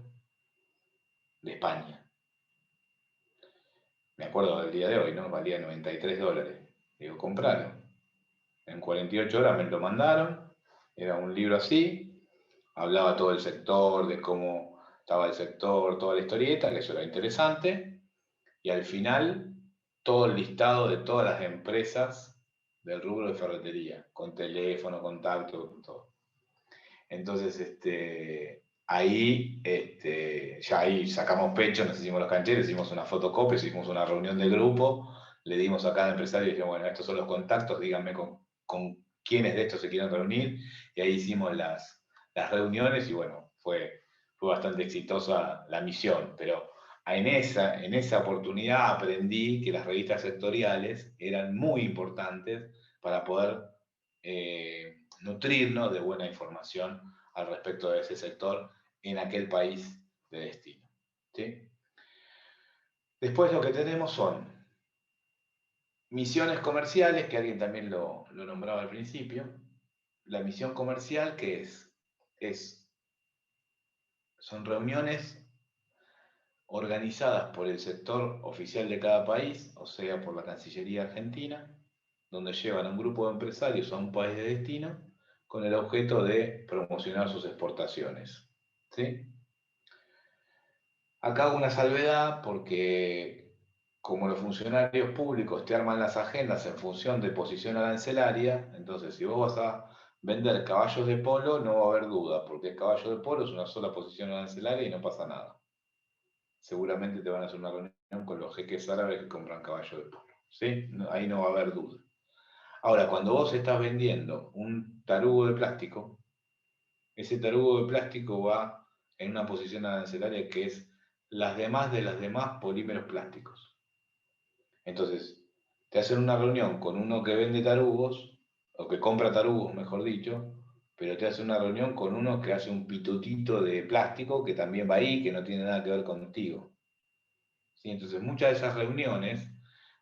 de España. Me acuerdo del día de hoy, ¿no? Valía $93. Digo, compralo. En 48 horas me lo mandaron, era un libro así, hablaba todo el sector, de cómo estaba el sector, toda la historieta, que eso era interesante, y al final todo el listado de todas las empresas del rubro de ferretería, con teléfono, contacto, con todo. Entonces, ya ahí sacamos pecho, nos hicimos los cancheros, hicimos una fotocopia, hicimos una reunión de grupo, le dimos a cada empresario y dijimos, bueno, estos son los contactos, díganme con quiénes de estos se quieren reunir, y ahí hicimos las reuniones y bueno, fue bastante exitosa la misión, pero en esa oportunidad aprendí que las revistas sectoriales eran muy importantes para poder nutrirnos de buena información al respecto de ese sector en aquel país de destino. ¿Sí? Después lo que tenemos son misiones comerciales, que alguien también lo nombraba al principio. La misión comercial, que son reuniones organizadas por el sector oficial de cada país, o sea, por la Cancillería Argentina, donde llevan a un grupo de empresarios a un país de destino con el objeto de promocionar sus exportaciones. ¿Sí? Acá hago una salvedad porque como los funcionarios públicos te arman las agendas en función de posición arancelaria, entonces si vos vas a vender caballos de polo no va a haber duda, porque el caballo de polo es una sola posición arancelaria y no pasa nada. Seguramente te van a hacer una reunión con los jeques árabes que compran caballo de polo. ¿Sí? Ahí no va a haber duda. Ahora, cuando vos estás vendiendo un tarugo de plástico, ese tarugo de plástico va en una posición arancelaria que es las demás de las demás polímeros plásticos. Entonces, te hacen una reunión con uno que vende tarugos, o que compra tarugos, mejor dicho, pero te hace una reunión con uno que hace un pitutito de plástico que también va ahí, que no tiene nada que ver contigo. ¿Sí? Entonces, muchas de esas reuniones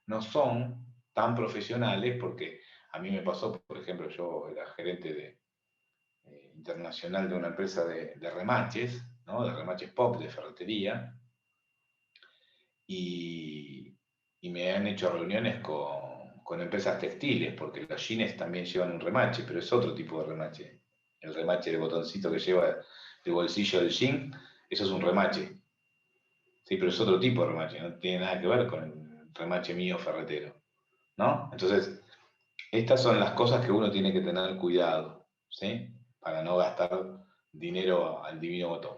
no son tan profesionales porque a mí me pasó, por ejemplo, yo era gerente internacional de una empresa de remaches, ¿no? De remaches pop, de ferretería, y me han hecho reuniones con empresas textiles, porque los jeans también llevan un remache, pero es otro tipo de remache. El remache, el botoncito que lleva el bolsillo del jean, eso es un remache. Sí, pero es otro tipo de remache, no tiene nada que ver con el remache mío ferretero, ¿no? Entonces, estas son las cosas que uno tiene que tener cuidado, ¿sí? Para no gastar dinero al divino botón.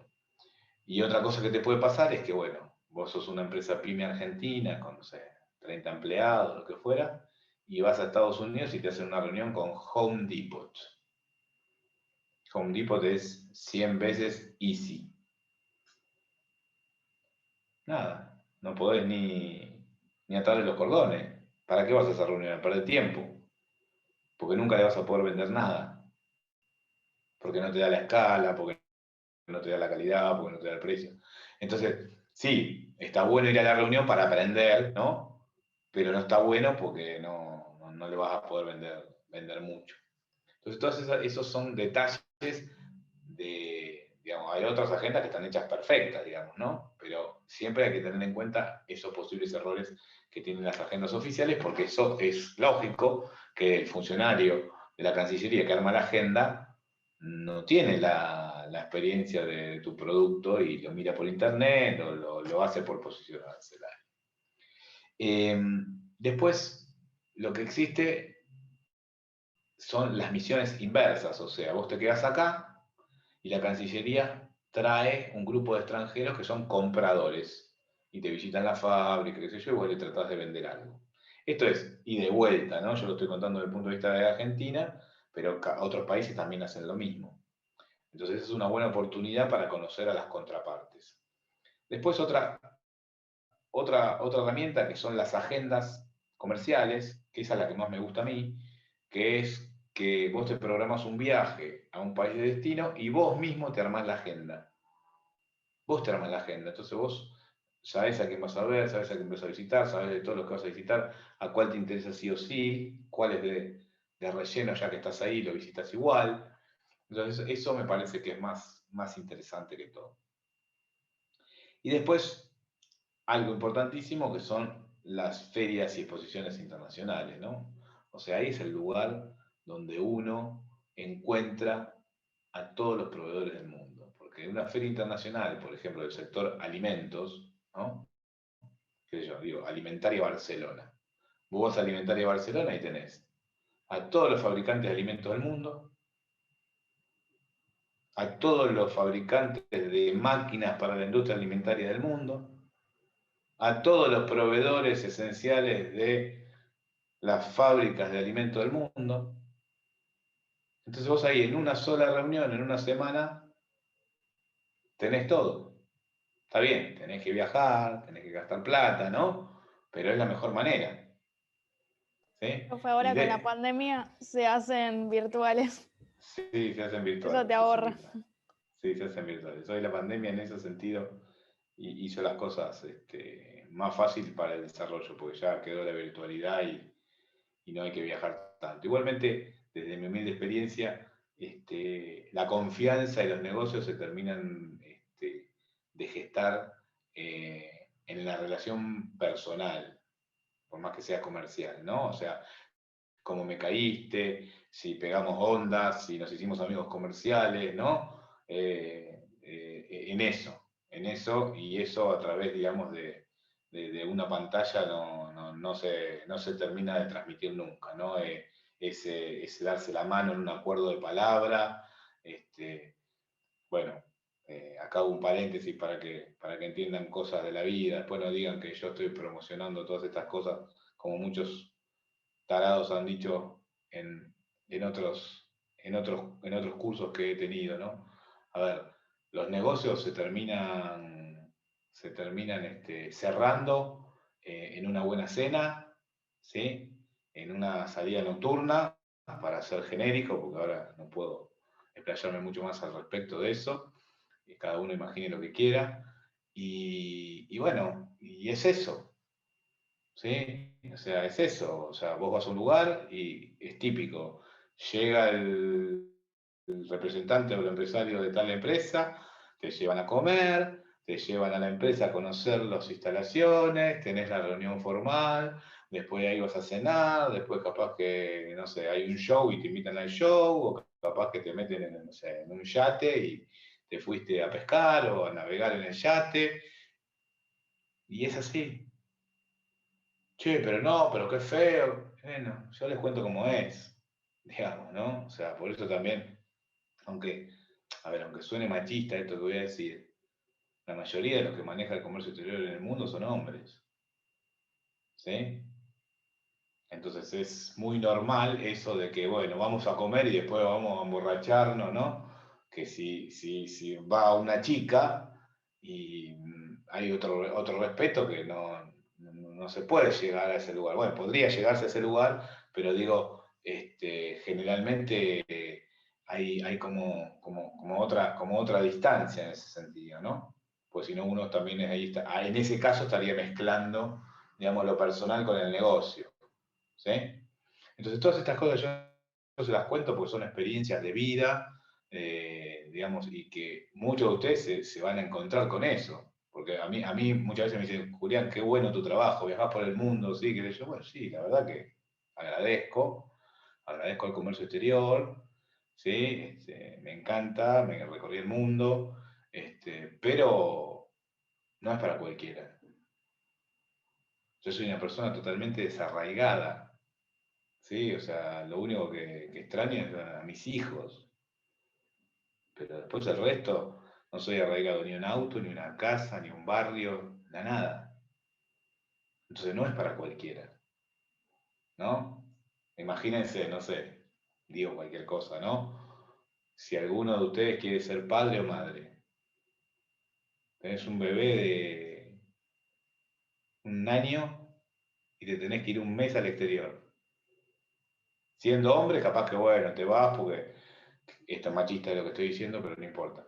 Y otra cosa que te puede pasar es que, bueno, vos sos una empresa pyme argentina con, no sé, 30 empleados, lo que fuera, y vas a Estados Unidos y te hacen una reunión con Home Depot. Home Depot es 100 veces easy. Nada, no podés ni atarle los cordones. ¿Para qué vas a esa reunión? A perder tiempo. Porque nunca le vas a poder vender nada. Porque no te da la escala, porque no te da la calidad, porque no te da el precio. Entonces, sí, está bueno ir a la reunión para aprender, ¿no? Pero no está bueno porque no le vas a poder vender mucho. Entonces, todos esos son detalles de digamos, hay otras agendas que están hechas perfectas, digamos, ¿no? Pero siempre hay que tener en cuenta esos posibles errores que tienen las agendas oficiales, porque eso es lógico que el funcionario de la Cancillería que arma la agenda no tiene la experiencia de tu producto y lo mira por internet o lo hace por posicionársela. Después, lo que existe son las misiones inversas, o sea, vos te quedás acá y la Cancillería trae un grupo de extranjeros que son compradores y te visitan la fábrica, qué sé yo, y vos le tratás de vender algo. Esto es ida y vuelta, ¿no? Yo lo estoy contando desde el punto de vista de Argentina, pero otros países también hacen lo mismo. Entonces es una buena oportunidad para conocer a las contrapartes. Después otra herramienta que son las agendas comerciales, que esa es la que más me gusta a mí, que es que vos te programas un viaje a un país de destino y vos mismo te armás la agenda. Vos te armás la agenda, entonces vos sabés a quién vas a ver, sabés a quién vas a visitar, sabés de todos los que vas a visitar, a cuál te interesa sí o sí, cuál es de relleno ya que estás ahí, lo visitas igual. Entonces eso me parece que es más interesante que todo. Y después, algo importantísimo que son las ferias y exposiciones internacionales, ¿no? O sea, ahí es el lugar donde uno encuentra a todos los proveedores del mundo. Porque en una feria internacional, por ejemplo, del sector alimentos, ¿no? ¿Qué sé yo? Digo, Alimentaria Barcelona. Vos vas a Alimentaria Barcelona y tenés a todos los fabricantes de alimentos del mundo, a todos los fabricantes de máquinas para la industria alimentaria del mundo, a todos los proveedores esenciales de las fábricas de alimentos del mundo. Entonces vos ahí en una sola reunión, en una semana, tenés todo. Está bien, tenés que viajar, tenés que gastar plata, ¿no? Pero es la mejor manera. ¿Sí? Profe, ahora Y con la pandemia se hacen virtuales. Sí, se hacen virtuales. Eso te ahorra. Sí, se hacen virtuales. Hoy la pandemia en ese sentido hizo las cosas más fáciles para el desarrollo, porque ya quedó la virtualidad y no hay que viajar tanto. Igualmente, desde mi humilde experiencia, la confianza y los negocios se terminan de gestar en la relación personal, por más que sea comercial, ¿no? O sea, cómo me caíste, si pegamos ondas, si nos hicimos amigos comerciales, ¿no? En eso, y eso a través, digamos, de una pantalla no se termina de transmitir nunca, ¿no? Ese darse la mano en un acuerdo de palabra, bueno, acá hago un paréntesis para que entiendan cosas de la vida, después no digan que yo estoy promocionando todas estas cosas, como muchos tarados han dicho en otros cursos que he tenido, ¿no? A ver, los negocios se terminan cerrando en una buena cena, ¿sí? En una salida nocturna, para ser genérico, porque ahora no puedo explayarme mucho más al respecto de eso, y cada uno imagine lo que quiera, y bueno, y es eso, ¿sí? O sea, es eso, o sea, vos vas a un lugar y es típico, llega el representante o el empresario de tal empresa, te llevan a comer, te llevan a la empresa a conocer las instalaciones, tenés la reunión formal, después ahí vas a cenar, después capaz que, no sé, hay un show y te invitan al show, o capaz que te meten en, no sé, en un yate y te fuiste a pescar o a navegar en el yate, y es así. Che, pero no, pero qué feo. Bueno, yo les cuento cómo es, digamos, ¿no? O sea, por eso también, aunque suene machista esto que voy a decir, la mayoría de los que manejan el comercio exterior en el mundo son hombres, ¿sí? Entonces es muy normal eso de que, bueno, vamos a comer y después vamos a emborracharnos, ¿no? Que si va una chica y hay otro respeto que no se puede llegar a ese lugar. Bueno, podría llegarse a ese lugar, pero digo, generalmente hay como otra distancia en ese sentido, ¿no? Pues si no, uno también en ese caso estaría mezclando, digamos, lo personal con el negocio. ¿Sí? Entonces todas estas cosas yo se las cuento porque son experiencias de vida digamos, y que muchos de ustedes se van a encontrar con eso. Porque a mí muchas veces me dicen, Julián, qué bueno tu trabajo, viajás por el mundo, sí, que yo, bueno, sí, la verdad que agradezco al comercio exterior, ¿sí? Me encanta, me recorrí el mundo, pero no es para cualquiera. Yo soy una persona totalmente desarraigada, ¿sí? O sea, lo único que extraño es a mis hijos, pero después el resto, no soy arraigado ni a un auto, ni a una casa, ni a un barrio, nada. Entonces no es para cualquiera, ¿no? Imagínense, no sé, digo cualquier cosa, ¿no? Si alguno de ustedes quiere ser padre o madre, tenés un bebé de un año y te tenés que ir un mes al exterior. Siendo hombre, capaz que bueno, te vas porque esto es machista de lo que estoy diciendo, pero no importa.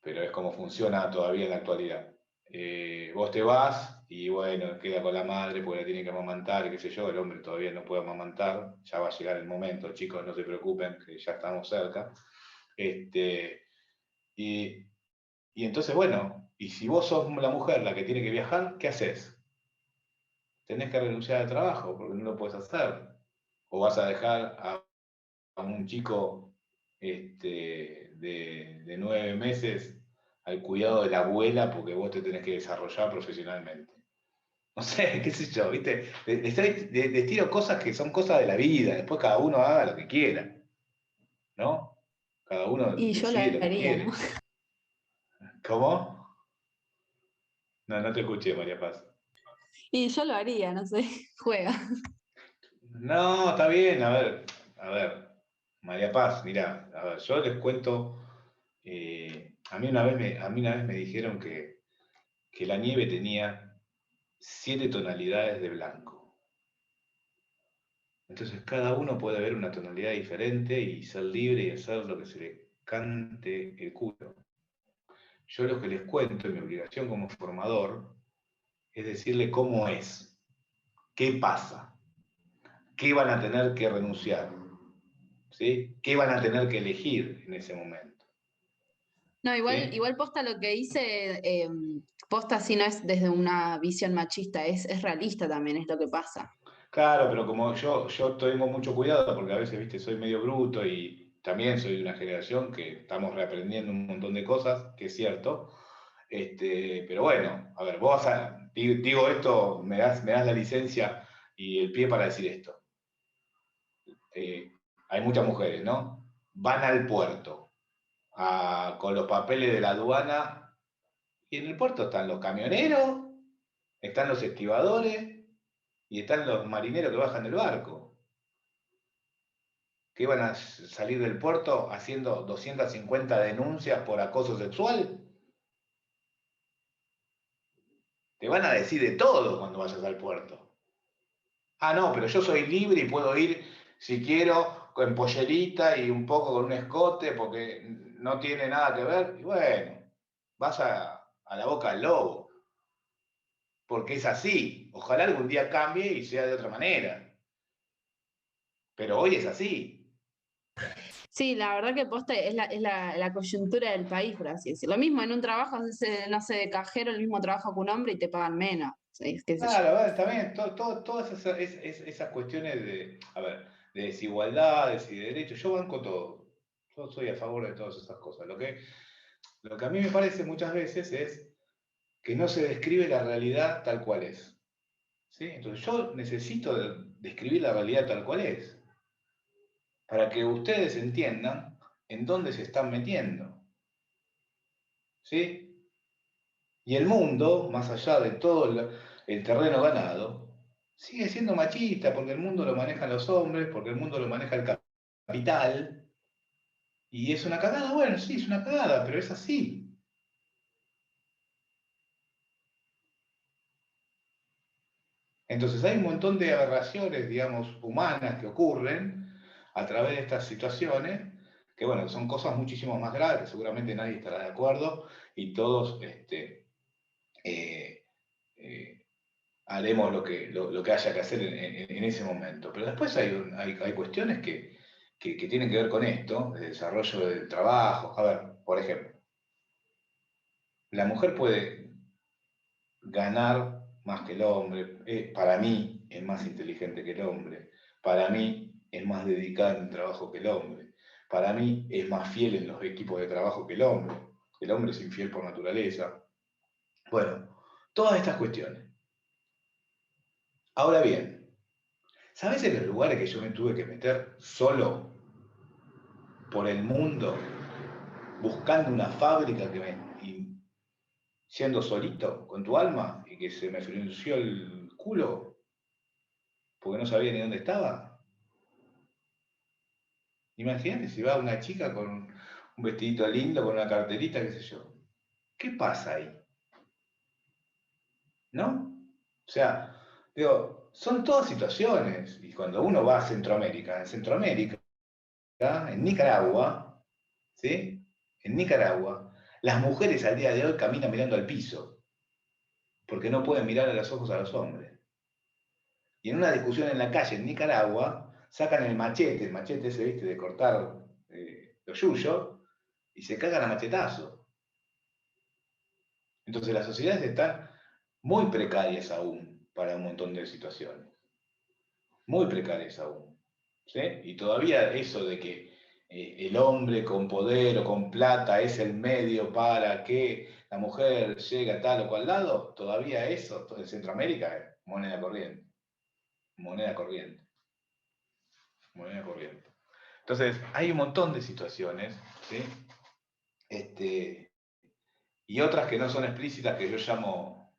Pero es como funciona todavía en la actualidad. Vos te vas y bueno, queda con la madre porque la tiene que amamantar y qué sé yo, el hombre todavía no puede amamantar, ya va a llegar el momento, chicos, no se preocupen, que ya estamos cerca. Y, y entonces, bueno, y si vos sos la mujer la que tiene que viajar, ¿qué haces? Tenés que renunciar al trabajo porque no lo puedes hacer. O vas a dejar a un chico de 9 meses al cuidado de la abuela porque vos te tenés que desarrollar profesionalmente. No sé, qué sé yo, ¿viste? Les tiro cosas que son cosas de la vida, después cada uno haga lo que quiera, ¿no? Cada uno Y yo lo decide lo que haría, ¿no? quiere. ¿Cómo? No, no te escuché, María Paz. Y yo lo haría, no sé, juega. No, está bien, a ver, María Paz, mirá, a ver, yo les cuento, a mí una vez me dijeron que la nieve tenía 7 tonalidades de blanco. Entonces cada uno puede ver una tonalidad diferente y ser libre y hacer lo que se le cante el culo. Yo lo que les cuento, mi obligación como formador, es decirle cómo es, qué pasa, qué van a tener que renunciar, ¿sí? ¿Qué van a tener que elegir en ese momento? No, ¿Sí? igual posta lo que hice, posta sí no es desde una visión machista, es realista también, es lo que pasa. Claro, pero como yo tengo mucho cuidado porque a veces, viste, soy medio bruto y también soy de una generación que estamos reaprendiendo un montón de cosas, que es cierto. Pero bueno, a ver, digo esto, me das la licencia y el pie para decir esto. Hay muchas mujeres, ¿no? Van al puerto con los papeles de la aduana y en el puerto están los camioneros, están los estibadores y están los marineros que bajan del barco. ¿Que iban a salir del puerto haciendo 250 denuncias por acoso sexual? Te van a decir de todo cuando vayas al puerto. Ah, no, pero yo soy libre y puedo ir, si quiero, con pollerita y un poco con un escote, porque no tiene nada que ver. Y bueno, vas a la boca del lobo, porque es así. Ojalá algún día cambie y sea de otra manera. Pero hoy es así. Sí, la verdad que posta es la coyuntura del país, por así decirlo. Lo mismo en un trabajo, haces, no sé, de cajero, el mismo trabajo que un hombre y te pagan menos. Sí, qué sé yo. Claro, bueno, también todas esas cuestiones a ver, de desigualdades y de derechos, yo banco todo. Yo soy a favor de todas esas cosas. Lo que a mí me parece muchas veces es que no se describe la realidad tal cual es. ¿Sí? Entonces yo necesito describir la realidad tal cual es, para que ustedes entiendan en dónde se están metiendo. ¿Sí? Y el mundo, más allá de todo el terreno ganado, sigue siendo machista, porque el mundo lo manejan los hombres, porque el mundo lo maneja el capital. Y es una cagada, bueno, sí, es una cagada, pero es así. Entonces hay un montón de aberraciones, digamos, humanas que ocurren a través de estas situaciones, que bueno, son cosas muchísimo más graves, que seguramente nadie estará de acuerdo y todos eh, eh, haremos lo que haya que hacer en ese momento. Pero después hay cuestiones que tienen que ver con esto, el desarrollo del trabajo. A ver, por ejemplo, la mujer puede ganar más que el hombre. Para mí es más inteligente que el hombre. Para mí es más dedicada en el trabajo que el hombre. Para mí es más fiel en los equipos de trabajo que el hombre. El hombre es infiel por naturaleza. Bueno, todas estas cuestiones. Ahora bien, ¿sabes en los lugares que yo me tuve que meter solo por el mundo, buscando una fábrica y siendo solito con tu alma y que se me frunció el culo porque no sabía ni dónde estaba? Imagínate si va una chica con un vestidito lindo, con una carterita, qué sé yo. ¿Qué pasa ahí? ¿No? O sea, digo, son todas situaciones. Y cuando uno va a Centroamérica, en Nicaragua, ¿sí? En Nicaragua, las mujeres al día de hoy caminan mirando al piso, porque no pueden mirar a los ojos a los hombres. Y en una discusión en la calle en Nicaragua, sacan el machete ese, ¿viste? De cortar los yuyos, y se cagan a machetazos. Entonces las sociedades están muy precarias aún para un montón de situaciones. Muy precarias aún. ¿Sí? Y todavía eso de que el hombre con poder o con plata es el medio para que la mujer llegue a tal o cual lado, todavía eso en Centroamérica es moneda corriente. Moneda corriente. Moneda corriente. Entonces, hay un montón de situaciones, ¿sí? Y otras que no son explícitas que yo llamo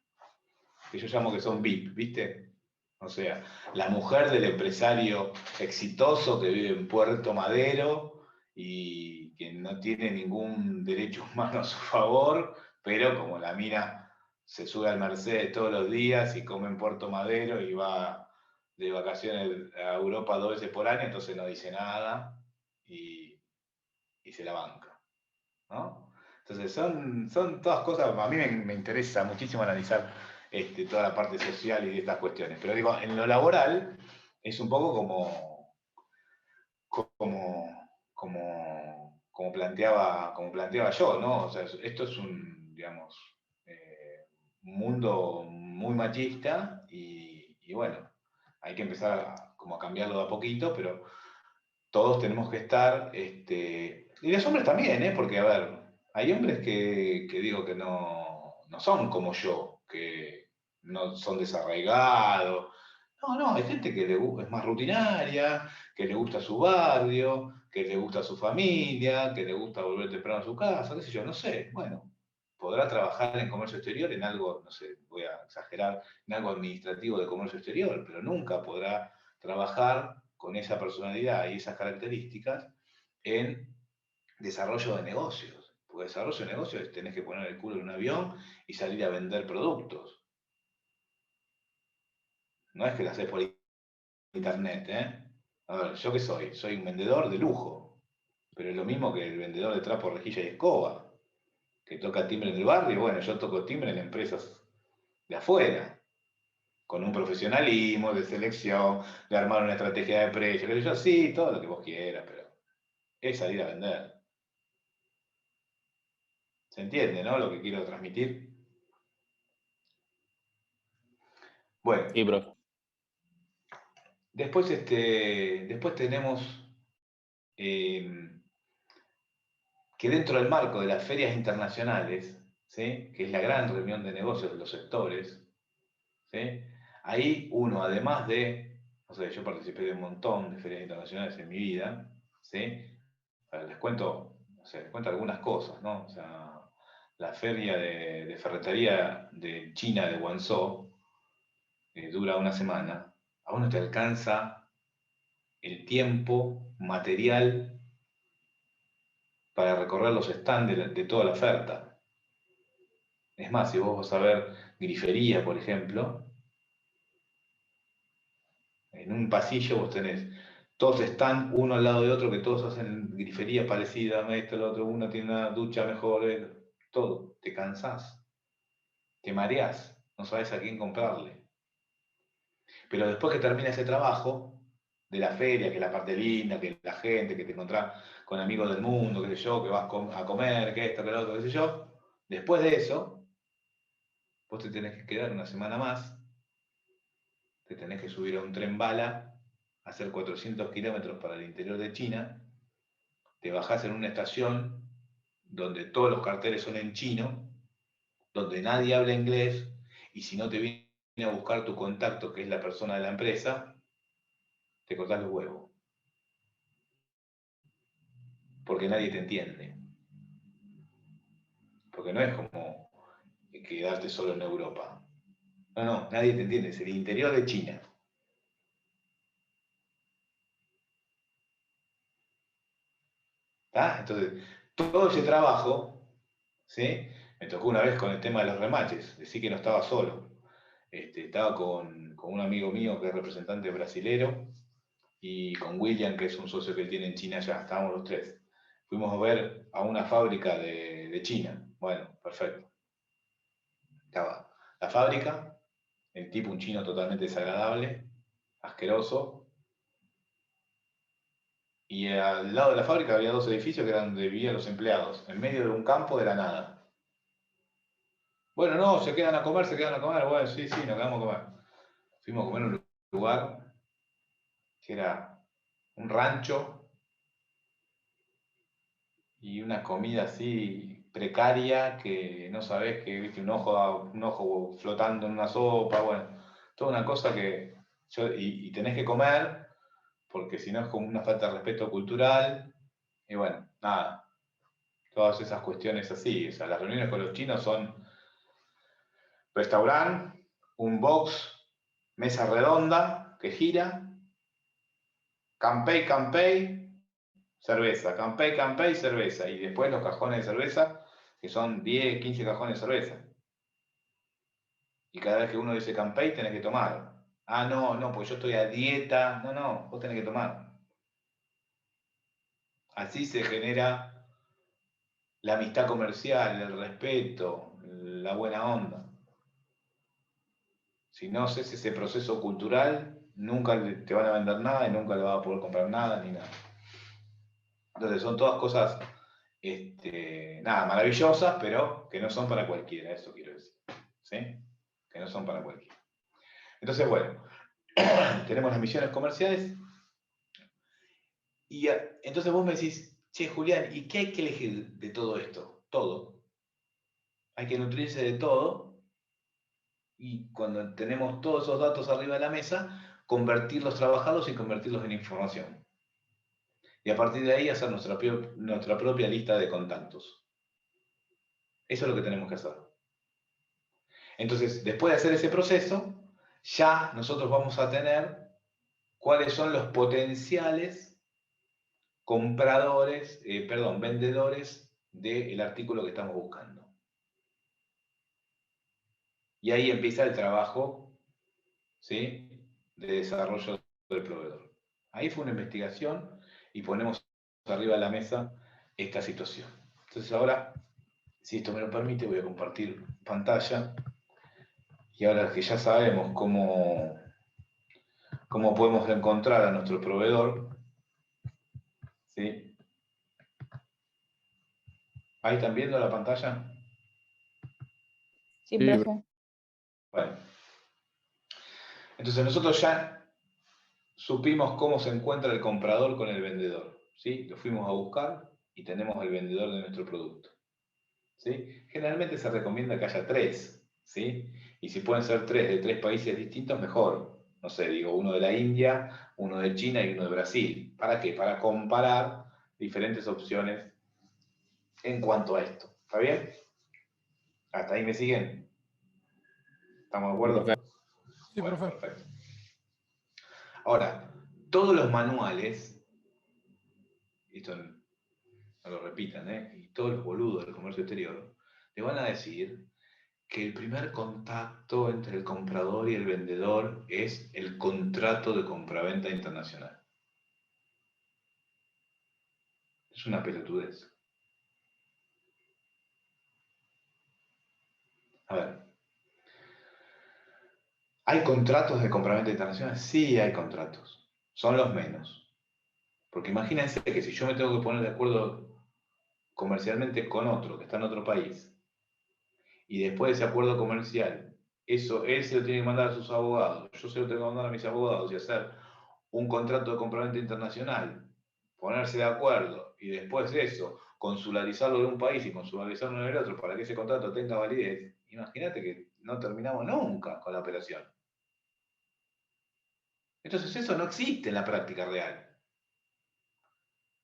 que son VIP, ¿viste? O sea, la mujer del empresario exitoso que vive en Puerto Madero y que no tiene ningún derecho humano a su favor, pero como la mina se sube al Mercedes todos los días y come en Puerto Madero y va de vacaciones a Europa 2 veces por año, entonces no dice nada y se la banca, ¿no? Entonces son todas cosas, a mí me interesa muchísimo analizar toda la parte social y de estas cuestiones. Pero digo, en lo laboral es un poco como planteaba yo, ¿no? O sea, esto es un, digamos, un mundo muy machista y bueno, hay que empezar como a cambiarlo de a poquito, pero todos tenemos que estar, y los hombres también, porque a ver, hay hombres que digo que no son como yo, que no son desarraigados. No, hay gente que es más rutinaria, que le gusta su barrio, que le gusta su familia, que le gusta volver temprano a su casa, qué sé yo, no sé. Bueno, podrá trabajar en comercio exterior en algo, no sé, voy a exagerar, en algo administrativo de comercio exterior, pero nunca podrá trabajar con esa personalidad y esas características en desarrollo de negocios. Porque desarrollo de negocios es tenés que poner el culo en un avión y salir a vender productos. No es que lo haces por internet, ¿eh? A ver, ¿yo qué soy? Soy un vendedor de lujo, pero es lo mismo que el vendedor de trapo, rejilla y escoba, que toca timbre en el barrio. Bueno, yo toco timbre en empresas de afuera, con un profesionalismo de selección, de armar una estrategia de precio, que yo sí, todo lo que vos quieras, pero es salir a vender. ¿Se entiende, no? Lo que quiero transmitir. Bueno, Sí, profe. después, después tenemos que dentro del marco de las ferias internacionales, ¿sí? Que es la gran reunión de negocios de los sectores, ¿sí? Ahí uno, además de, no sé, yo participé de un montón de ferias internacionales en mi vida, ¿sí? Les cuento, o sea, les cuento algunas cosas, ¿no? O sea, la feria de ferretería de China, de Guangzhou, dura una semana. A uno te alcanza el tiempo material para recorrer los stands de toda la oferta. Es más, si vos vas a ver grifería, por ejemplo, en un pasillo vos tenés todos están uno al lado de otro, que todos hacen grifería parecida, esto, el otro, uno tiene una ducha mejor, todo. Te cansás, te mareás, no sabes a quién comprarle. Pero después que termina ese trabajo, de la feria, que es la parte linda, que la gente, que te encontrás con amigos del mundo, qué sé yo, que vas a comer, que esto, que lo otro, qué sé yo. Después de eso, vos te tenés que quedar una semana más, te tenés que subir a un tren bala, hacer 400 kilómetros para el interior de China, te bajás en una estación donde todos los carteles son en chino, donde nadie habla inglés, y si no te viene a buscar tu contacto, que es la persona de la empresa, te cortás los huevos. Porque nadie te entiende. Porque no es como quedarte solo en Europa. No, nadie te entiende, es el interior de China. ¿Está? Entonces, todo ese trabajo, ¿sí? Me tocó una vez con el tema de los remaches, decir que no estaba solo. Estaba con un amigo mío que es representante brasilero y con William, que es un socio que él tiene en China ya, estábamos los tres. Fuimos a ver a una fábrica de China. Bueno, perfecto. Estaba la fábrica, el tipo un chino totalmente desagradable, asqueroso, y al lado de la fábrica había dos edificios que eran donde vivían los empleados, en medio de un campo de la nada. Bueno, no, se quedan a comer, bueno, sí, nos quedamos a comer. Fuimos a comer en un lugar que era un rancho y una comida así precaria que no sabés que viste un ojo flotando en una sopa, bueno, toda una cosa que y tenés que comer porque si no es como una falta de respeto cultural y bueno, nada, todas esas cuestiones así, o sea, las reuniones con los chinos son restaurante, un box, mesa redonda que gira, campey, cerveza, campey, cerveza. Y después los cajones de cerveza, que son 10, 15 cajones de cerveza. Y cada vez que uno dice campey, tenés que tomar. Ah, no, pues yo estoy a dieta. No, vos tenés que tomar. Así se genera la amistad comercial, el respeto, la buena onda. Si no haces ese proceso cultural, nunca te van a vender nada y nunca le vas a poder comprar nada ni nada. Entonces son todas cosas, nada, maravillosas, pero que no son para cualquiera, eso quiero decir. ¿Sí? Que no son para cualquiera. Entonces, bueno, tenemos las misiones comerciales y entonces vos me decís, che, Julián, ¿y qué hay que elegir de todo esto? Todo. Hay que nutrirse de todo y cuando tenemos todos esos datos arriba de la mesa, convertirlos trabajados y convertirlos en información. Y a partir de ahí hacer nuestra propia lista de contactos. Eso es lo que tenemos que hacer. Entonces, después de hacer ese proceso, ya nosotros vamos a tener cuáles son los potenciales vendedores del artículo que estamos buscando. Y ahí empieza el trabajo, ¿sí?, de desarrollo del proveedor. Ahí fue una investigación y ponemos arriba de la mesa esta situación. Entonces ahora, si esto me lo permite, voy a compartir pantalla. Y ahora que ya sabemos cómo podemos encontrar a nuestro proveedor, ¿sí? ¿Ahí están viendo la pantalla? Sí, Sí, profe. Bueno. Entonces nosotros ya supimos cómo se encuentra el comprador con el vendedor, ¿sí? Lo fuimos a buscar y tenemos el vendedor de nuestro producto, ¿sí? Generalmente se recomienda que haya 3, ¿sí? Y si pueden ser 3 de 3 países distintos, mejor. No sé, digo, uno de la India, uno de China y uno de Brasil. ¿Para qué? Para comparar diferentes opciones en cuanto a esto. ¿Está bien? ¿Hasta ahí me siguen? ¿Estamos de acuerdo? Sí, Bueno, profe. perfecto. Ahora, todos los manuales, esto no lo repitan, y todos los boludos del comercio exterior, te van a decir que el primer contacto entre el comprador y el vendedor es el contrato de compraventa internacional. Es una pelotudez. A ver, ¿hay contratos de compraventa internacional? Sí, hay contratos. son los menos. Porque imagínense que si yo me tengo que poner de acuerdo comercialmente con otro que está en otro país, y después de ese acuerdo comercial, eso él se lo tiene que mandar a sus abogados, yo se lo tengo que mandar a mis abogados y hacer un contrato de compraventa internacional, ponerse de acuerdo, y después de eso, consularizarlo de un país y consularizarlo en el otro para que ese contrato tenga validez, imagínate que no terminamos nunca con la operación. Entonces eso no existe en la práctica real.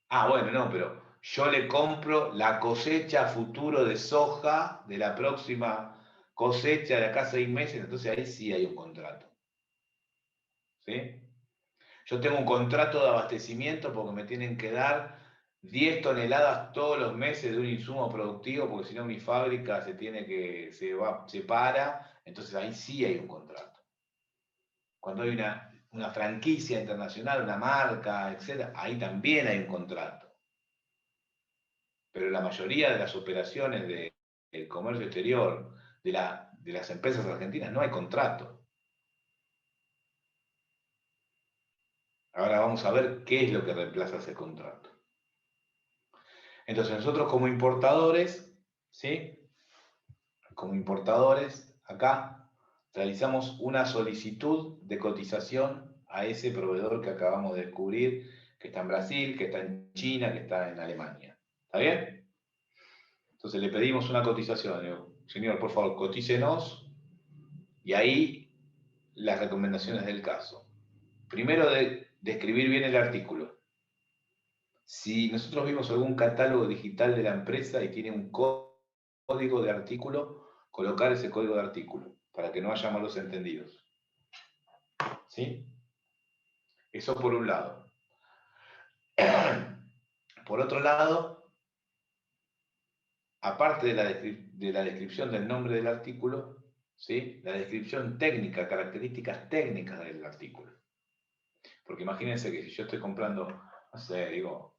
Ah, bueno, no, pero yo le compro la cosecha futuro de soja de la próxima cosecha de acá a 6 meses, entonces ahí sí hay un contrato. ¿Sí? Yo tengo un contrato de abastecimiento porque me tienen que dar 10 toneladas todos los meses de un insumo productivo, porque si no mi fábrica se para, entonces ahí sí hay un contrato. Cuando hay una franquicia internacional, una marca, etc., ahí también hay un contrato. Pero la mayoría de las operaciones del comercio exterior, de las empresas argentinas, no hay contrato. Ahora vamos a ver qué es lo que reemplaza ese contrato. Entonces nosotros como importadores, ¿sí? Como importadores, acá realizamos una solicitud de cotización a ese proveedor que acabamos de descubrir, que está en Brasil, que está en China, que está en Alemania. ¿Está bien? Entonces le pedimos una cotización. Le digo, señor, por favor, cotícenos. Y ahí las recomendaciones del caso. Primero, describir bien el artículo. Si nosotros vimos algún catálogo digital de la empresa y tiene un código de artículo, colocar ese código de artículo para que no haya malos entendidos. ¿Sí? Eso por un lado. Por otro lado, aparte de la descripción del nombre del artículo, ¿sí? La descripción técnica, características técnicas del artículo. Porque imagínense que si yo estoy comprando, no sé, digo,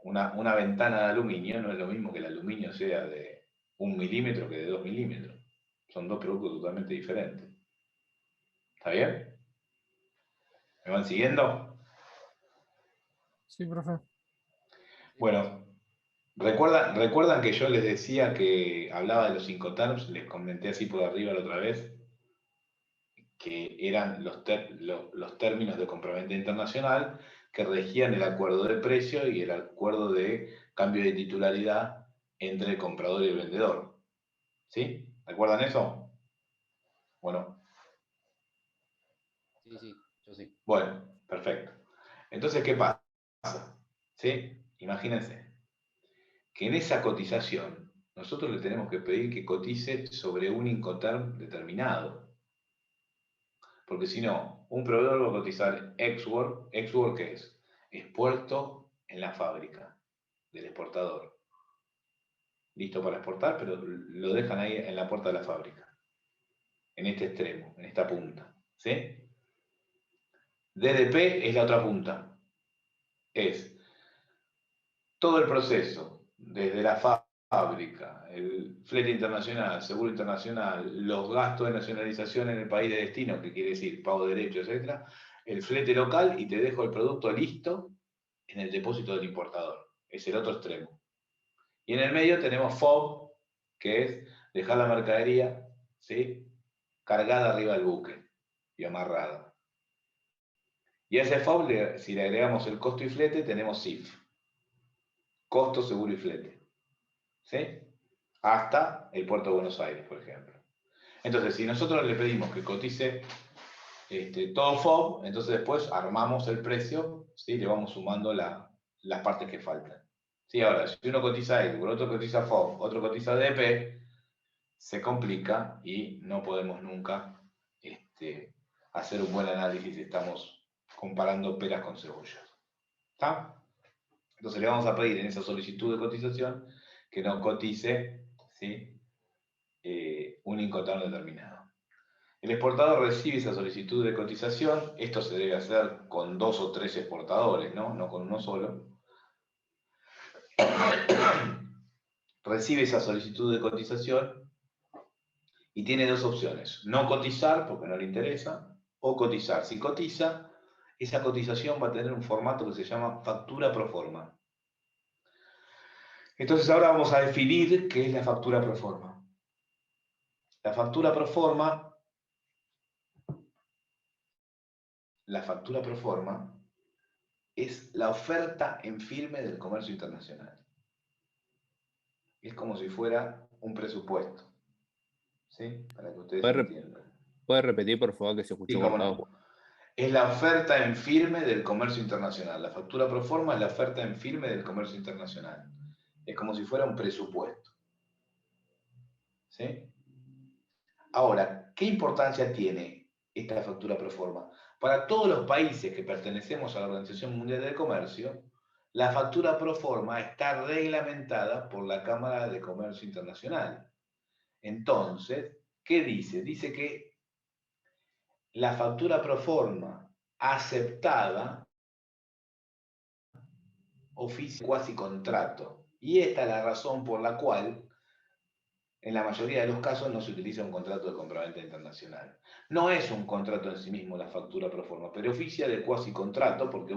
una ventana de aluminio, no es lo mismo que el aluminio sea de 1 milímetro que de 2 milímetros. Son dos productos totalmente diferentes. ¿Está bien? ¿Me van siguiendo? Sí, profe. Bueno, ¿recuerdan que yo les decía que hablaba de los Incoterms? Les comenté así por arriba la otra vez, que eran los términos de compraventa internacional que regían el acuerdo de precio y el acuerdo de cambio de titularidad entre el comprador y el vendedor. ¿Sí? ¿Recuerdan eso? Bueno. Sí, yo sí. Bueno, perfecto. Entonces, ¿qué pasa? ¿Sí? Imagínense que en esa cotización nosotros le tenemos que pedir que cotice sobre un Incoterm determinado. Porque si no, un proveedor va a cotizar ex-work. ¿Ex-work qué es? Expuesto en la fábrica del exportador. Listo para exportar, pero lo dejan ahí en la puerta de la fábrica. En este extremo, en esta punta. ¿Sí? DDP es la otra punta. Es todo el proceso, desde la fábrica, el flete internacional, seguro internacional, los gastos de nacionalización en el país de destino, que quiere decir pago de derechos, etc., el flete local y te dejo el producto listo en el depósito del importador. Es el otro extremo. Y en el medio tenemos FOB, que es dejar la mercadería, ¿sí?, cargada arriba del buque y amarrada. Y a ese FOB, si le agregamos el costo y flete, tenemos CIF. Costo, seguro y flete. ¿Sí? Hasta el puerto de Buenos Aires, por ejemplo. Entonces, si nosotros le pedimos que cotice todo FOB, entonces después armamos el precio, ¿sí?, le vamos sumando las partes que faltan. ¿Sí? Ahora, si uno cotiza ECBOR, otro cotiza FOB, otro cotiza DP, se complica y no podemos nunca hacer un buen análisis si estamos comparando peras con cebollas. ¿Está? Entonces le vamos a pedir en esa solicitud de cotización que nos cotice, ¿sí?, un Incoterm determinado. El exportador recibe esa solicitud de cotización. Esto se debe hacer con 2 o 3 exportadores, no con uno solo. Recibe esa solicitud de cotización y tiene dos opciones: no cotizar porque no le interesa, o cotizar. Si cotiza, esa cotización va a tener un formato que se llama factura pro forma. Entonces ahora vamos a definir qué es la factura pro forma. La factura pro forma es la oferta en firme del comercio internacional. Es como si fuera un presupuesto. ¿Sí? Para que ustedes entiendan. ¿Puede repetir, por favor, que se escuchó Sí, cómo cortado? no. Es la oferta en firme del comercio internacional. La factura pro forma es la oferta en firme del comercio internacional. Es como si fuera un presupuesto. ¿Sí? Ahora, ¿qué importancia tiene esta factura pro forma? Para todos los países que pertenecemos a la Organización Mundial del Comercio, la factura pro forma está reglamentada por la Cámara de Comercio Internacional. Entonces, ¿qué dice? Dice que la factura pro forma aceptada oficio cuasi contrato. Y esta es la razón por la cual en la mayoría de los casos no se utiliza un contrato de compraventa internacional. No es un contrato en sí mismo la factura pro forma, pero oficia de cuasi contrato porque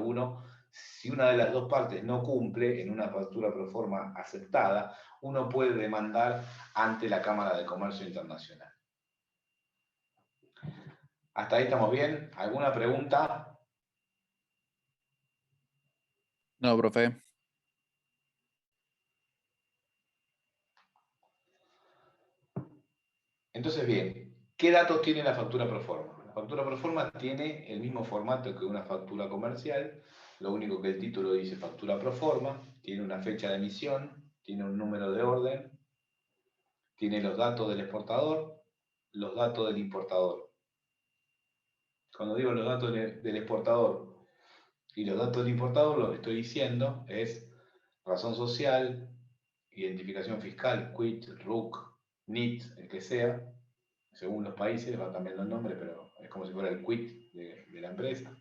si una de las dos partes no cumple en una factura pro forma aceptada, uno puede demandar ante la Cámara de Comercio Internacional. ¿Hasta ahí estamos bien? ¿Alguna pregunta? No, profe. Entonces, bien, ¿qué datos tiene la factura pro forma? La factura pro forma tiene el mismo formato que una factura comercial, lo único que el título dice factura pro forma, tiene una fecha de emisión, tiene un número de orden, tiene los datos del exportador, los datos del importador. Cuando digo los datos del exportador y los datos del importador, lo que estoy diciendo es razón social, identificación fiscal, quit, RUC, NIT, el que sea, según los países va cambiando el nombre, pero es como si fuera el quit de la empresa.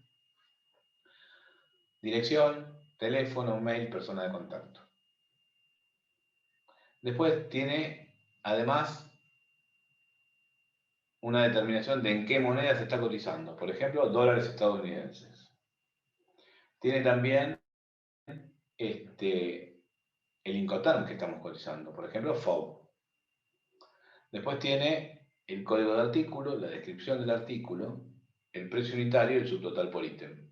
Dirección, teléfono, mail, persona de contacto. Después tiene, además, una determinación de en qué moneda se está cotizando. Por ejemplo, dólares estadounidenses. Tiene también el Incoterm que estamos cotizando. Por ejemplo, FOB. Después tiene el código de artículo, la descripción del artículo, el precio unitario y el subtotal por ítem.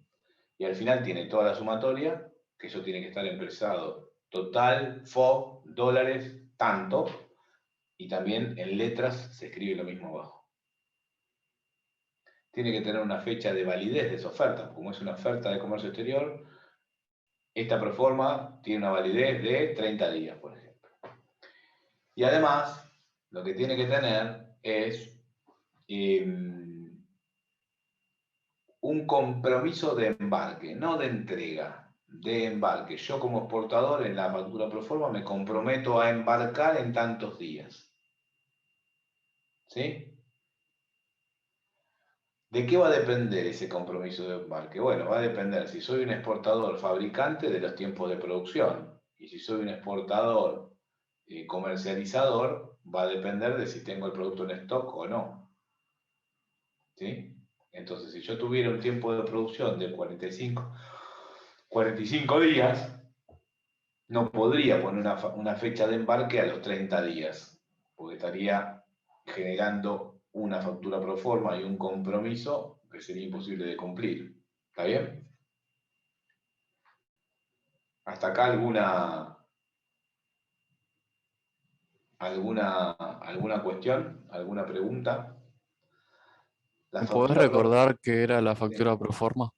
Y al final tiene toda la sumatoria, que eso tiene que estar expresado total, FOB, dólares, tanto, y también en letras se escribe lo mismo abajo. Tiene que tener una fecha de validez de esa oferta. Como es una oferta de comercio exterior, esta proforma tiene una validez de 30 días, por ejemplo. Y además, lo que tiene que tener es un compromiso de embarque, no de entrega, de embarque. Yo como exportador en la factura pro forma me comprometo a embarcar en tantos días. ¿Sí? ¿De qué va a depender ese compromiso de embarque? Bueno, va a depender si soy un exportador fabricante de los tiempos de producción y si soy un exportador comercializador, va a depender de si tengo el producto en stock o no. ¿Sí? Entonces, si yo tuviera un tiempo de producción de 45 días, no podría poner una fecha de embarque a los 30 días, porque estaría generando una factura pro forma y un compromiso que sería imposible de cumplir. ¿Está bien? ¿Hasta acá alguna cuestión? ¿Alguna pregunta? ¿Me podés recordar qué era la factura pro forma?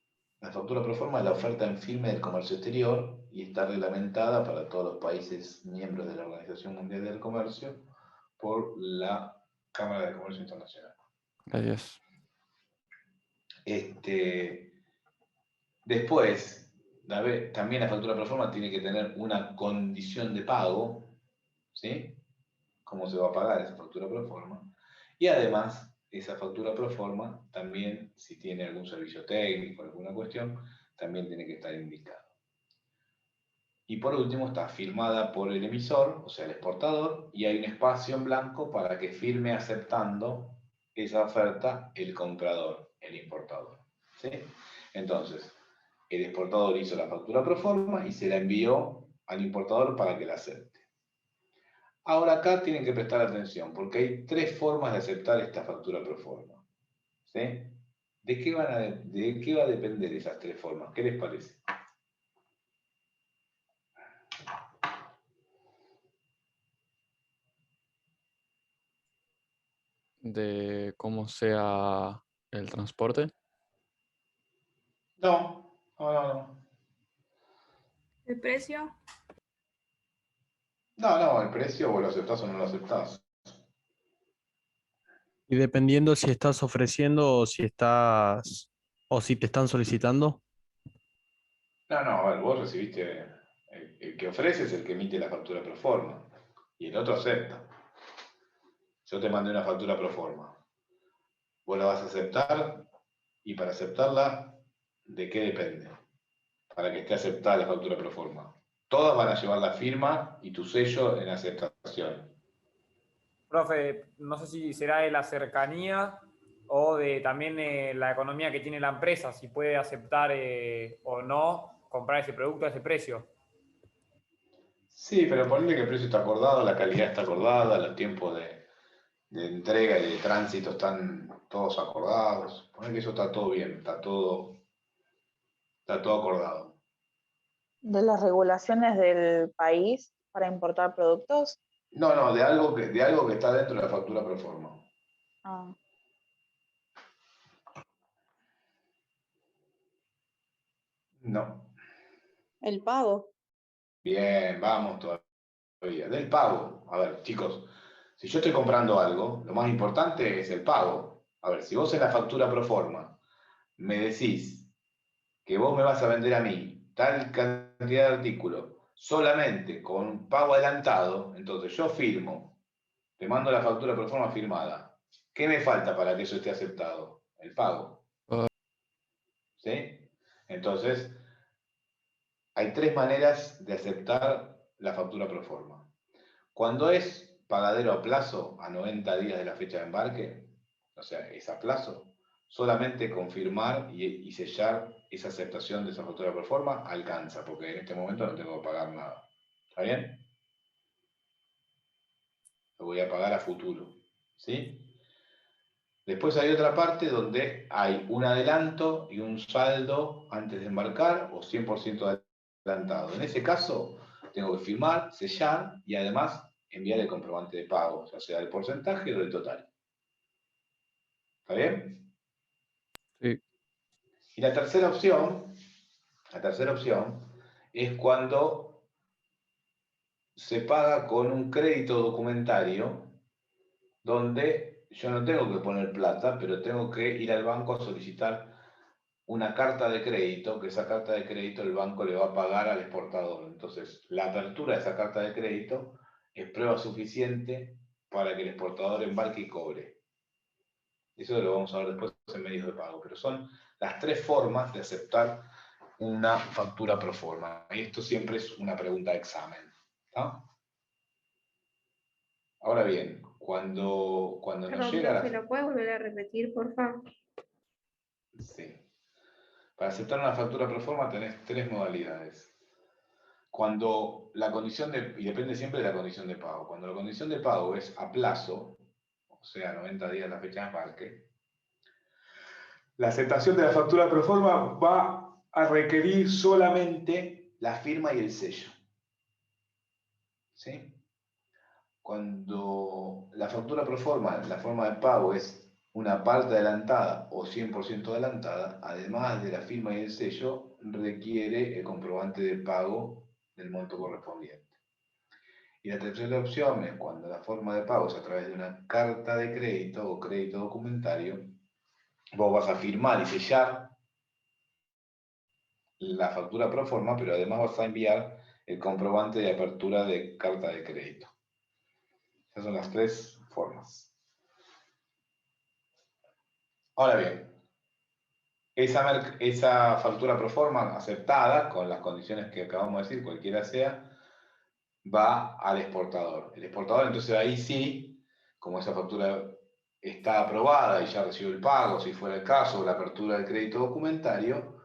La factura pro forma es la oferta en firme del comercio exterior y está reglamentada para todos los países miembros de la Organización Mundial del Comercio por la Cámara de Comercio Internacional. Gracias. Después, también la factura pro forma tiene que tener una condición de pago, ¿sí? ¿Cómo se va a pagar esa factura pro forma? Y además, esa factura pro forma también, si tiene algún servicio técnico, alguna cuestión, también tiene que estar indicado. Y por último, está firmada por el emisor, o sea, el exportador, y hay un espacio en blanco para que firme aceptando esa oferta el comprador. el importador. ¿Sí? Entonces, el exportador hizo la factura pro forma y se la envió al importador para que la acepte. Ahora acá tienen que prestar atención, porque hay tres formas de aceptar esta factura pro forma. ¿Sí? ¿De qué va a depender esas tres formas? ¿Qué les parece? De cómo sea el transporte. No. ¿El precio? No, el precio o lo aceptás o no lo aceptás. Y dependiendo si estás ofreciendo o si te están solicitando. No, a ver, vos recibiste, el que ofrece es el que emite la factura pro forma y el otro acepta. Yo te mandé una factura pro forma. Vos la vas a aceptar y para aceptarla, ¿de qué depende? Para que esté aceptada la factura pro forma. Todas van a llevar la firma y tu sello en aceptación. Profe, no sé si será de la cercanía o de también la economía que tiene la empresa, si puede aceptar o no comprar ese producto a ese precio. Sí, pero ponle que el precio está acordado, la calidad está acordada, los tiempos de entrega y de tránsito están todos acordados. Ponle que eso está todo bien, está todo acordado. ¿De las regulaciones del país para importar productos? No, de algo que está dentro de la factura pro forma. Ah, No. El pago. Bien, vamos todavía. Del pago. A ver, chicos, si yo estoy comprando algo, lo más importante es el pago. A ver, si vos en la factura pro forma me decís que vos me vas a vender a mí tal cantidad de artículos solamente con un pago adelantado, entonces yo firmo, te mando la factura pro forma firmada. ¿Qué me falta para que eso esté aceptado? El pago. ¿Sí? Entonces, hay tres maneras de aceptar la factura pro forma. Cuando es pagadero a plazo, a 90 días de la fecha de embarque, o sea, es a plazo, solamente confirmar y sellar esa aceptación de esa factura pro forma alcanza, porque en este momento no tengo que pagar nada. ¿Está bien? Lo voy a pagar a futuro. ¿Sí? Después hay otra parte donde hay un adelanto y un saldo antes de embarcar o 100% adelantado. En ese caso, tengo que firmar, sellar y además enviar el comprobante de pago, ya sea del porcentaje o del total. ¿Está bien? Sí. Y la tercera opción es cuando se paga con un crédito documentario donde yo no tengo que poner plata, pero tengo que ir al banco a solicitar una carta de crédito, que esa carta de crédito el banco le va a pagar al exportador. Entonces, la apertura de esa carta de crédito es prueba suficiente para que el exportador embarque y cobre. Eso lo vamos a ver después en medios de pago, pero son las tres formas de aceptar una factura pro forma. Y esto siempre es una pregunta de examen. ¿No? Ahora bien, cuando nos Perdón, llega profe, la... ¿lo puedes volver a repetir, por favor? Sí. Para aceptar una factura pro forma tenés tres modalidades. Cuando la condición y depende siempre de la condición de pago. Cuando la condición de pago es a plazo, o sea, 90 días la fecha de embarque, la aceptación de la factura pro forma va a requerir solamente la firma y el sello. ¿Sí? Cuando la factura pro forma, la forma de pago es una parte adelantada o 100% adelantada, además de la firma y el sello, requiere el comprobante de pago del monto correspondiente. Y la tercera opción es cuando la forma de pago es a través de una carta de crédito o crédito documentario, vos vas a firmar y sellar la factura pro forma, pero además vas a enviar el comprobante de apertura de carta de crédito. Esas son las tres formas. Ahora bien, esa factura pro forma aceptada, con las condiciones que acabamos de decir, cualquiera sea, va al exportador. El exportador, entonces ahí sí, como esa factura está aprobada y ya recibió el pago, si fuera el caso, o la apertura del crédito documentario,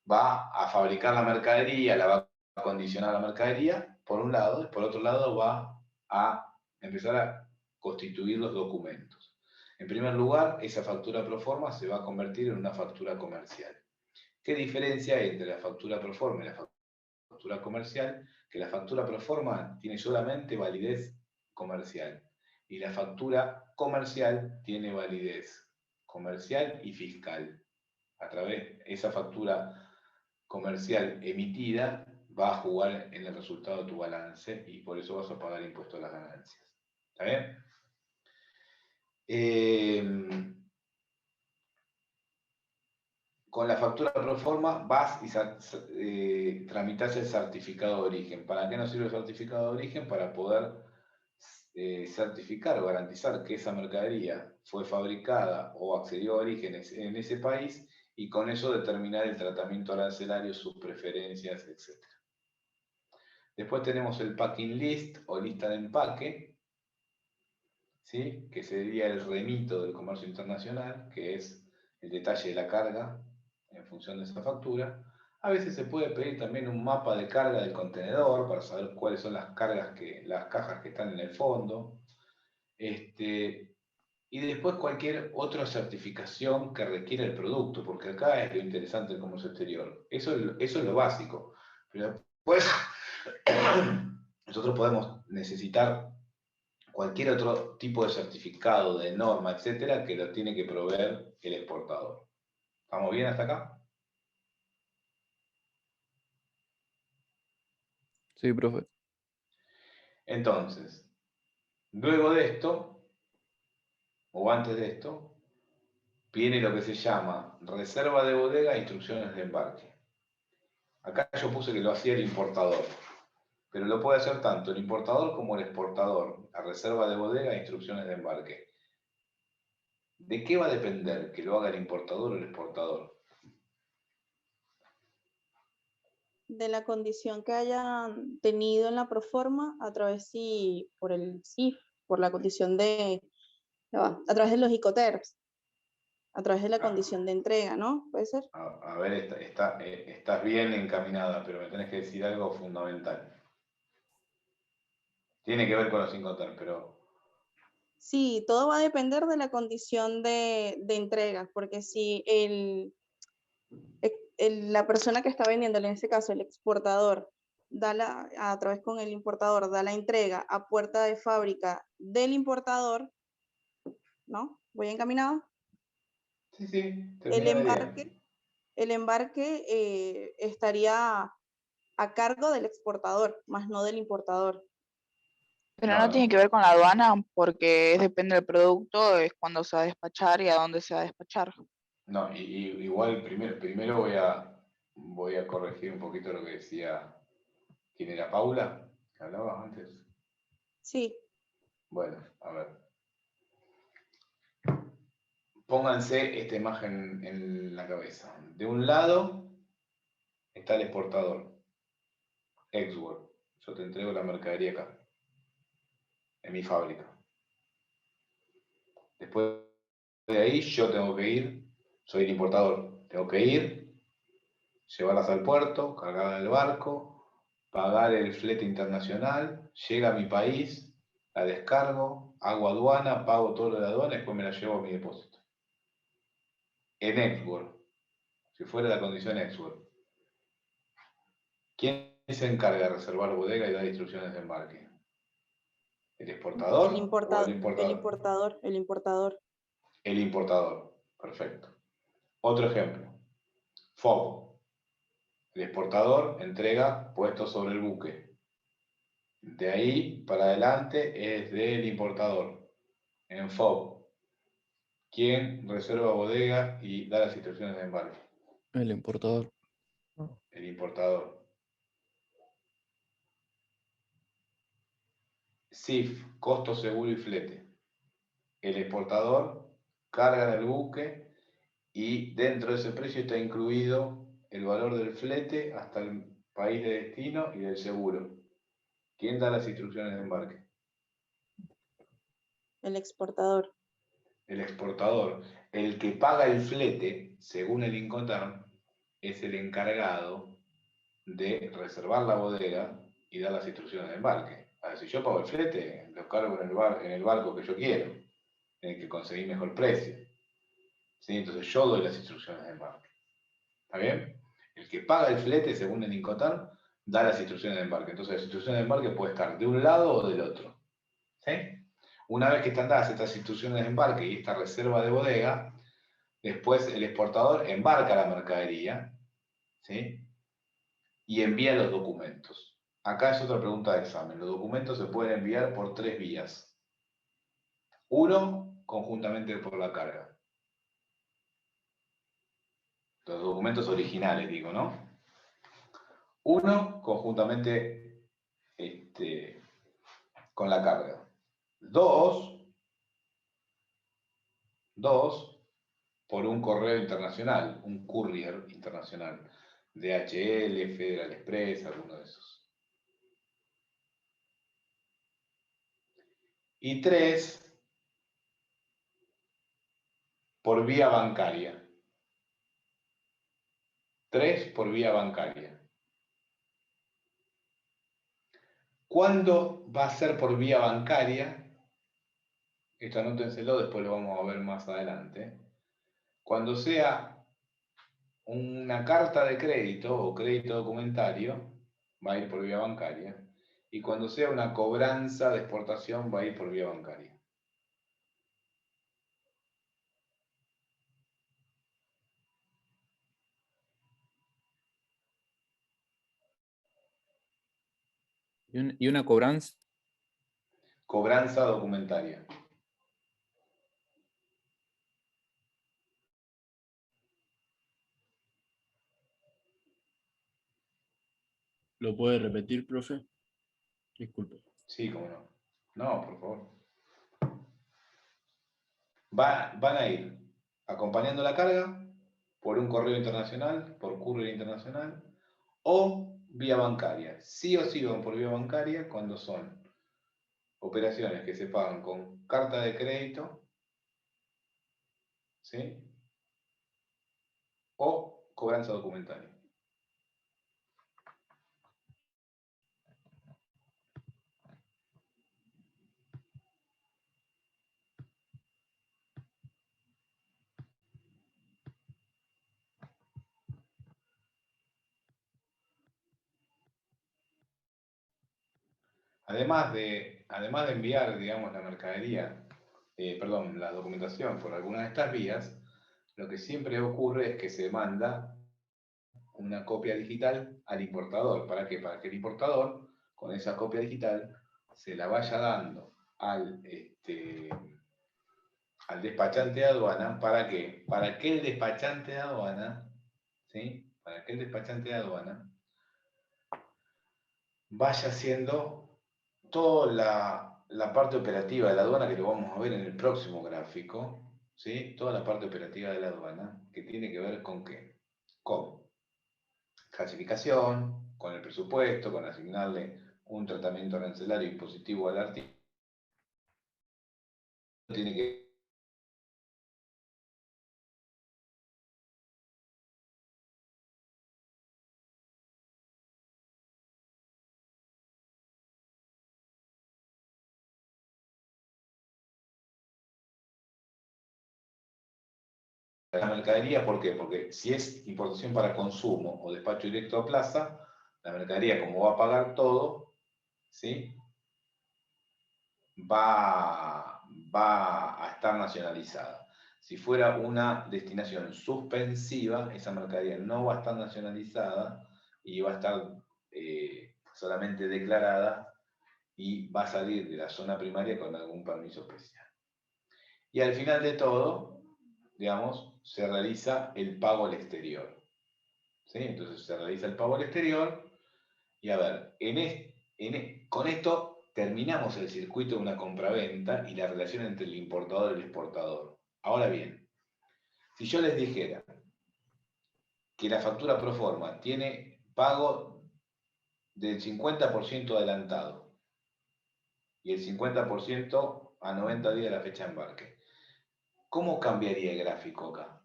va a fabricar la mercadería, la va a acondicionar la mercadería, por un lado, y por otro lado va a empezar a constituir los documentos. En primer lugar, esa factura pro forma se va a convertir en una factura comercial. ¿Qué diferencia hay entre la factura pro forma y la factura comercial? Que la factura pro forma tiene solamente validez comercial y la factura comercial tiene validez comercial y fiscal. A través de esa factura comercial emitida va a jugar en el resultado de tu balance y por eso vas a pagar impuesto a las ganancias. ¿Está bien? Con la factura pro forma vas y tramitas el certificado de origen. ¿Para qué nos sirve el certificado de origen? Para poder certificar o garantizar que esa mercadería fue fabricada o accedió a orígenes en ese país y con eso determinar el tratamiento arancelario, sus preferencias, etc. Después tenemos el packing list o lista de empaque, ¿sí? Que sería el remito del comercio internacional, que es el detalle de la carga en función de esa factura. A veces se puede pedir también un mapa de carga del contenedor para saber cuáles son las cajas que están en el fondo. Y después cualquier otra certificación que requiera el producto, porque acá es lo interesante del comercio exterior. Eso es lo básico. Pero después nosotros podemos necesitar cualquier otro tipo de certificado, de norma, etcétera, que lo tiene que proveer el exportador. ¿Estamos bien hasta acá? Sí, profe. Entonces, luego de esto, o antes de esto, viene lo que se llama reserva de bodega e instrucciones de embarque. Acá yo puse que lo hacía el importador, pero lo puede hacer tanto el importador como el exportador, la reserva de bodega e instrucciones de embarque. ¿De qué va a depender que lo haga el importador o el exportador? De la condición que hayan tenido en la proforma a través por el CIF, por la condición a través de los Icoterms, a través de la condición de entrega, ¿no? ¿Puede ser? A ver, estás bien encaminada, pero me tenés que decir algo fundamental. Tiene que ver con los Incoterms, pero... Sí, todo va a depender de la condición de entrega, porque si la persona que está vendiendo, en este caso el exportador, a través con el importador, da la entrega a puerta de fábrica del importador, ¿no? ¿Voy encaminado? Sí, sí, el embarque estaría a cargo del exportador, más no del importador. Pero no tiene que ver con la aduana, porque depende del producto, es cuando se va a despachar y a dónde se va a despachar. No, igual primero voy a corregir un poquito lo que decía, ¿quién era Paula? ¿Que hablaba antes? Sí. Bueno, a ver. Pónganse esta imagen en la cabeza. De un lado está el exportador, Exworld. Yo te entrego la mercadería acá, en mi fábrica. Después de ahí yo tengo que ir, soy el importador, tengo que ir, llevarlas al puerto, cargarlas en el barco, pagar el flete internacional, llega a mi país, la descargo, hago aduana, pago todo lo de aduana y después me la llevo a mi depósito. En Exworld, si fuera la condición Exworld. ¿Quién se encarga de reservar bodega y dar instrucciones de embarque? ¿El exportador o el importador? El importador. El importador, perfecto. Otro ejemplo, FOB. El exportador entrega puestos sobre el buque. De ahí para adelante es del importador. En FOB, ¿quién reserva bodega y da las instrucciones de embarque? El importador. El importador. CIF, costo, seguro y flete. El exportador carga en el buque y dentro de ese precio está incluido el valor del flete hasta el país de destino y del seguro. ¿Quién da las instrucciones de embarque? El exportador. el exportador, el que paga el flete, según el Incoterm, es el encargado de reservar la bodega y dar las instrucciones de embarque. A ver, si yo pago el flete, lo cargo en el barco que yo quiero, en el que conseguí mejor precio. ¿Sí? Entonces yo doy las instrucciones de embarque. ¿Está bien? El que paga el flete, según el Incoterm, da las instrucciones de embarque. Entonces las instrucciones de embarque pueden estar de un lado o del otro. ¿Sí? Una vez que están dadas estas instrucciones de embarque y esta reserva de bodega, después el exportador embarca la mercadería, ¿sí? Y envía los documentos. Acá es otra pregunta de examen. Los documentos se pueden enviar por 3 vías. Uno, conjuntamente por la carga. Los documentos originales, digo, ¿no? Uno, conjuntamente con la carga. Dos, por un correo internacional, un courier internacional. DHL, Federal Express, alguno de esos. Y 3, por vía bancaria. 3 por vía bancaria. ¿Cuándo va a ser por vía bancaria? Esto anótenselo, después lo vamos a ver más adelante. Cuando sea una carta de crédito o crédito documentario, va a ir por vía bancaria. Y cuando sea una cobranza de exportación, va a ir por vía bancaria. ¿Y una cobranza? Cobranza documentaria. ¿Lo puede repetir, profe? Disculpe. Sí, cómo no. No, por favor. Van a ir acompañando la carga por un correo internacional, por courier internacional, o vía bancaria. Sí o sí van por vía bancaria cuando son operaciones que se pagan con carta de crédito, ¿sí? O cobranza documentaria. Además de enviar, digamos, la mercadería, la documentación por alguna de estas vías, lo que siempre ocurre es que se manda una copia digital al importador. ¿Para qué? Para que el importador, con esa copia digital, se la vaya dando al despachante de aduana. ¿Para qué? Para que el despachante de aduana, ¿sí? Para que el despachante de aduana vaya haciendo toda la parte operativa de la aduana, que lo vamos a ver en el próximo gráfico, ¿sí? Toda la parte operativa de la aduana, que tiene que ver con ¿qué? Con clasificación, con el presupuesto, con asignarle un tratamiento arancelario impositivo al artículo. Tiene que la mercadería, ¿por qué? Porque si es importación para consumo o despacho directo a plaza, la mercadería, como va a pagar todo, ¿sí? va a estar nacionalizada. Si fuera una destinación suspensiva, esa mercadería no va a estar nacionalizada y va a estar solamente declarada y va a salir de la zona primaria con algún permiso especial. Y al final de todo, digamos, se realiza el pago al exterior. ¿Sí? Entonces se realiza el pago al exterior y a ver, con esto terminamos el circuito de una compraventa y la relación entre el importador y el exportador. Ahora bien, si yo les dijera que la factura pro forma tiene pago del 50% adelantado y el 50% a 90 días de la fecha de embarque, ¿cómo cambiaría el gráfico acá?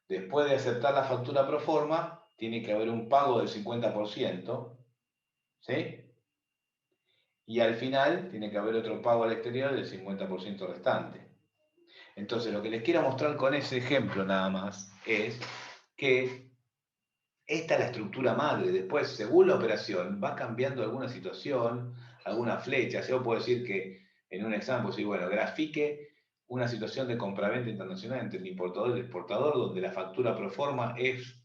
Después de aceptar la factura pro forma, tiene que haber un pago del 50%, ¿sí? Y al final tiene que haber otro pago al exterior del 50% restante. Entonces, lo que les quiero mostrar con ese ejemplo nada más es que esta es la estructura madre. Después, según la operación, va cambiando alguna situación, alguna flecha. Yo puedo decir que en un examen, puedo decir, bueno, grafique una situación de compraventa internacional entre el importador y el exportador, donde la factura pro forma es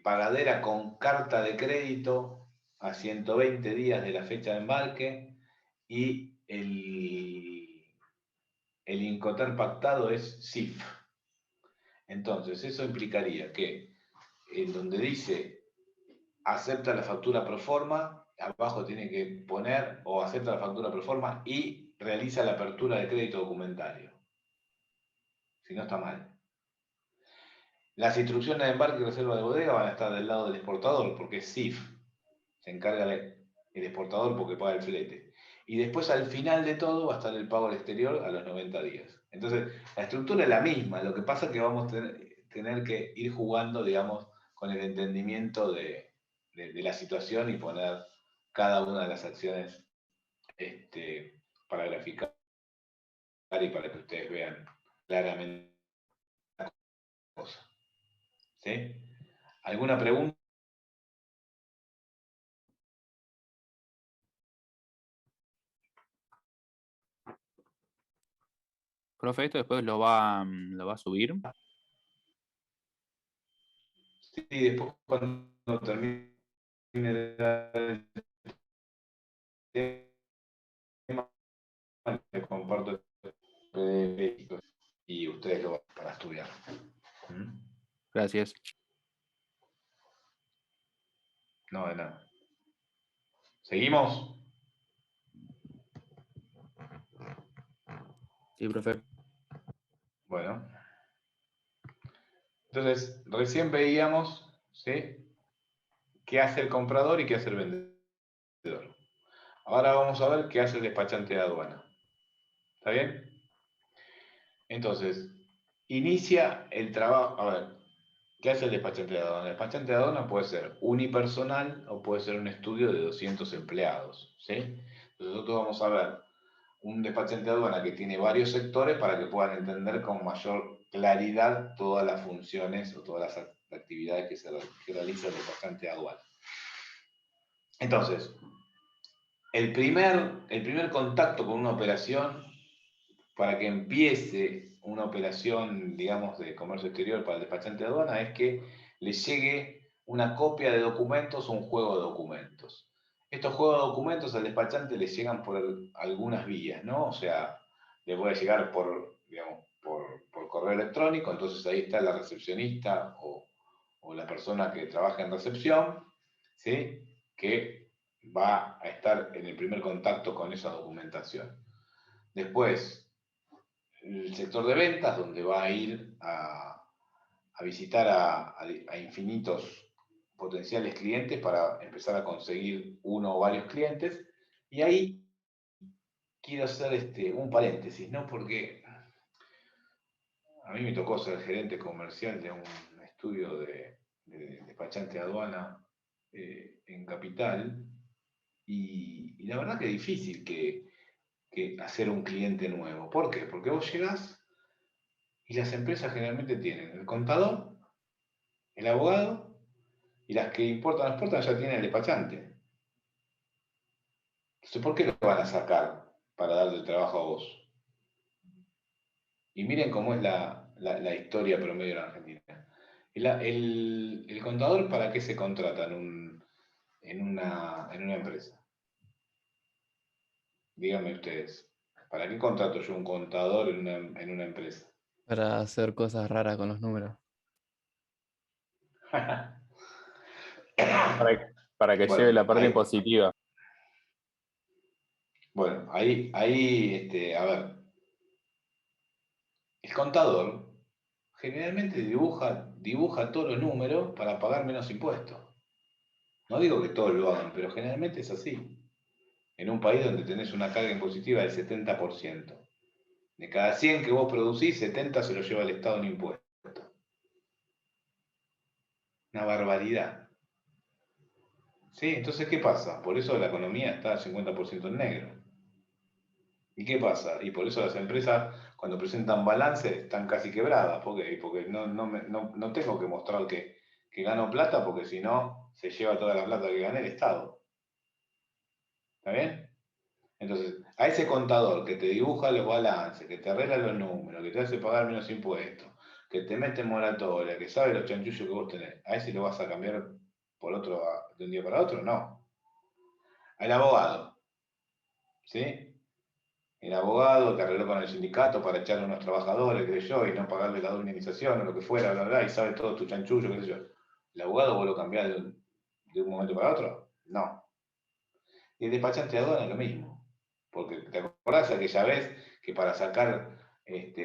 pagadera con carta de crédito a 120 días de la fecha de embarque y el Incoterm pactado es CIF. Entonces, eso implicaría que en donde dice acepta la factura pro forma, abajo tiene que poner o acepta la factura pro forma y realiza la apertura de crédito documentario. Si no, está mal. Las instrucciones de embarque y reserva de bodega van a estar del lado del exportador, porque es CIF. Se encarga el exportador porque paga el flete. Y después, al final de todo, va a estar el pago al exterior a los 90 días. Entonces, la estructura es la misma. Lo que pasa es que vamos a tener que ir jugando, digamos, con el entendimiento de la situación y poner cada una de las acciones para graficar y para que ustedes vean claramente la cosa. ¿Sí? ¿Alguna pregunta? Profe, ¿esto después lo va a subir? Sí, después cuando termine de dar el tema, les comparto el PDF y ustedes lo van para estudiar. Gracias. No, de nada. ¿Seguimos? Sí, profe. Bueno. Entonces, recién veíamos, ¿sí?, qué hace el comprador y qué hace el vendedor. Ahora vamos a ver qué hace el despachante de aduana. ¿Está bien? Entonces, inicia el trabajo. A ver, ¿qué hace el despachante de aduana? El despachante de aduana puede ser unipersonal o puede ser un estudio de 200 empleados, ¿sí? Entonces, nosotros vamos a ver un despachante de aduana que tiene varios sectores para que puedan entender con mayor claridad todas las funciones o todas las actividades que realiza el despachante de aduana. Entonces, el primer contacto con una operación, para que empiece una operación, digamos, de comercio exterior para el despachante de aduana, es que le llegue una copia de documentos o un juego de documentos. Estos juegos de documentos al despachante le llegan por algunas vías, ¿no? O sea, le puede llegar por, digamos, por correo electrónico, entonces ahí está la recepcionista o la persona que trabaja en recepción, ¿sí?, que va a estar en el primer contacto con esa documentación. Después, el sector de ventas, donde va a ir a visitar a infinitos potenciales clientes para empezar a conseguir uno o varios clientes. Y ahí quiero hacer un paréntesis, ¿no? Porque a mí me tocó ser gerente comercial de un estudio de despachante de aduana en Capital, y la verdad que es difícil que hacer un cliente nuevo. ¿Por qué? Porque vos llegás y las empresas generalmente tienen el contador, el abogado, y las que importan o exportan ya tienen el despachante. Entonces, ¿por qué lo van a sacar para darle el trabajo a vos? Y miren cómo es la historia promedio de la Argentina. El contador, ¿para qué se contrata en una empresa? Díganme ustedes, ¿para qué contrato yo un contador en una empresa? Para hacer cosas raras con los números. Para que Bueno, lleve la parte ahí- positiva. Bueno, ahí a ver, el contador generalmente dibuja todos los números para pagar menos impuestos. No digo que todos lo hagan, pero generalmente es así. En un país donde tenés una carga impositiva del 70%. De cada 100 que vos producís, 70 se lo lleva el Estado en impuestos. Una barbaridad. ¿Sí? Entonces, ¿qué pasa? Por eso la economía está al 50% en negro. ¿Y qué pasa? Y por eso las empresas, cuando presentan balance, están casi quebradas. ¿Por qué? Porque no tengo que mostrar que gano plata, porque si no, se lleva toda la plata que gané el Estado. ¿Está bien? Entonces, a ese contador que te dibuja los balances, que te arregla los números, que te hace pagar menos impuestos, que te mete en moratoria, que sabe los chanchullos que vos tenés, ¿a ese lo vas a cambiar por otro de un día para otro? No. Al abogado, ¿sí? El abogado que arregló con el sindicato para echar a unos trabajadores, qué sé yo, y no pagarle la indemnización o lo que fuera, bla, bla, y sabe todo tu chanchullo, qué sé yo. ¿El abogado vos lo cambiás de un momento para otro? No. Y el despachante de aduana es lo mismo. Porque te acordás aquella vez que para sacar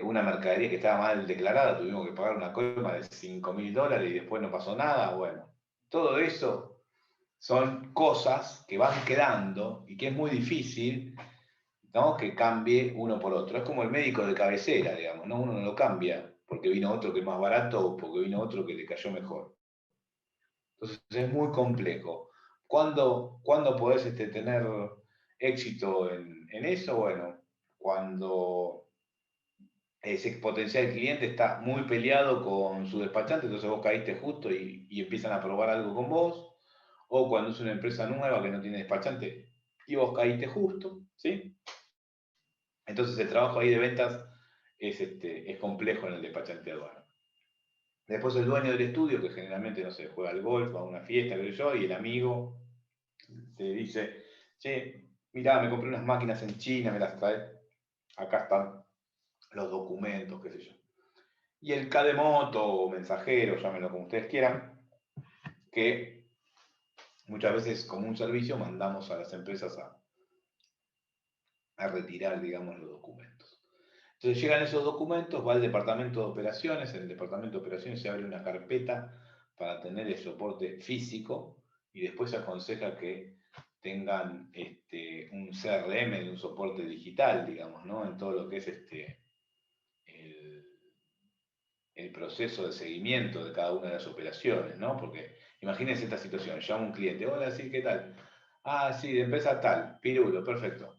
una mercadería que estaba mal declarada tuvimos que pagar una coima de $5.000 y después no pasó nada. Bueno, todo eso son cosas que van quedando y que es muy difícil, ¿no?, que cambie uno por otro. Es como el médico de cabecera, digamos, ¿no? Uno no lo cambia porque vino otro que es más barato o porque vino otro que le cayó mejor. Entonces es muy complejo. ¿Cuándo podés tener éxito en eso? Bueno, cuando ese potencial cliente está muy peleado con su despachante, entonces vos caíste justo y empiezan a probar algo con vos, o cuando es una empresa nueva que no tiene despachante y vos caíste justo, ¿sí? Entonces el trabajo ahí de ventas es complejo en el despachante de aduana. Después el dueño del estudio, que generalmente, no sé, juega al golf, va a una fiesta, qué sé yo, y el amigo te dice, che, mirá, me compré unas máquinas en China, me las trae, acá están los documentos, qué sé yo. Y el Cademoto o mensajero, llámenlo como ustedes quieran, que muchas veces como un servicio mandamos a las empresas a retirar, digamos, los documentos. Entonces llegan esos documentos, va al departamento de operaciones, en el departamento de operaciones se abre una carpeta para tener el soporte físico y después se aconseja que tengan un CRM, un soporte digital, digamos, ¿no?, en todo lo que es el proceso de seguimiento de cada una de las operaciones, ¿no? Porque imagínense esta situación, llama un cliente, hola, sí, ¿qué tal? Ah, sí, de empresa tal, Pirulo, perfecto.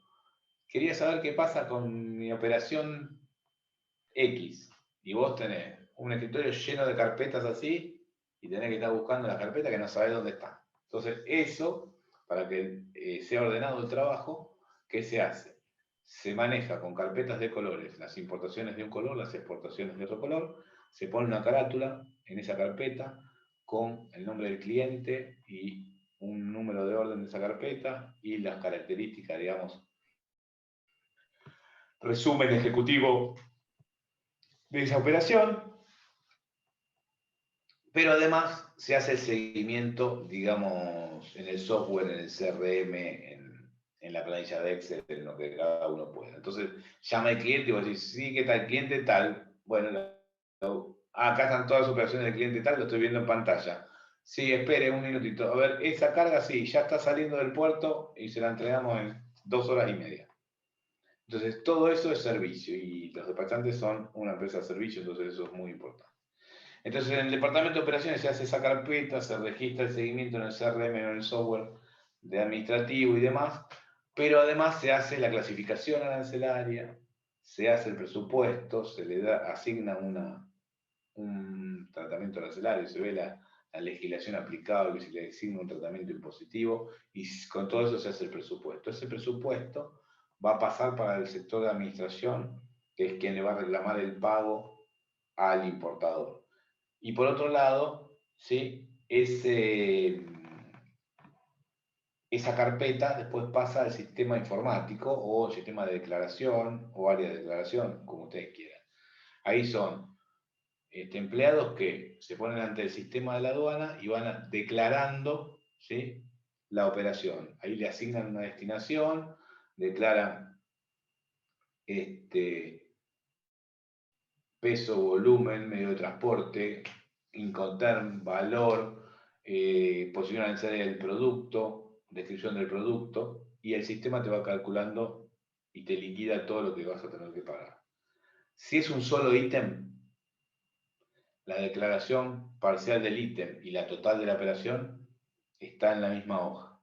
Quería saber qué pasa con mi operación X, y vos tenés un escritorio lleno de carpetas así, y tenés que estar buscando la carpeta que no sabés dónde está. Entonces, eso, para que sea ordenado el trabajo, ¿qué se hace? Se maneja con carpetas de colores, las importaciones de un color, las exportaciones de otro color, se pone una carátula en esa carpeta con el nombre del cliente y un número de orden de esa carpeta y las características, digamos, resumen ejecutivo de esa operación, pero además se hace el seguimiento, digamos, en el software, en el CRM, en la planilla de Excel, en lo que cada uno pueda. Entonces llama al cliente y vos decís, sí, ¿qué tal? Cliente tal. Bueno, acá están todas las operaciones del cliente tal, lo estoy viendo en pantalla. Sí, espere un minutito. A ver, esa carga sí, ya está saliendo del puerto y se la entregamos en 2 horas y media. Entonces, todo eso es servicio y los despachantes son una empresa de servicio, entonces eso es muy importante. Entonces, en el departamento de operaciones se hace esa carpeta, se registra el seguimiento en el CRM o en el software de administrativo y demás, pero además se hace la clasificación arancelaria, se hace el presupuesto, se le asigna un tratamiento arancelario, se ve la legislación aplicable, se le asigna un tratamiento impositivo y con todo eso se hace el presupuesto. Ese presupuesto va a pasar para el sector de administración, que es quien le va a reclamar el pago al importador. Y por otro lado, ¿sí?, esa carpeta después pasa al sistema informático o sistema de declaración o área de declaración, como ustedes quieran. Ahí son empleados que se ponen ante el sistema de la aduana y van declarando, ¿sí?, la operación. Ahí le asignan una destinación, declaran peso, volumen, medio de transporte, Incoterm, valor, posición arancelaria del producto, descripción del producto, y el sistema te va calculando y te liquida todo lo que vas a tener que pagar. Si es un solo ítem, la declaración parcial del ítem y la total de la operación está en la misma hoja.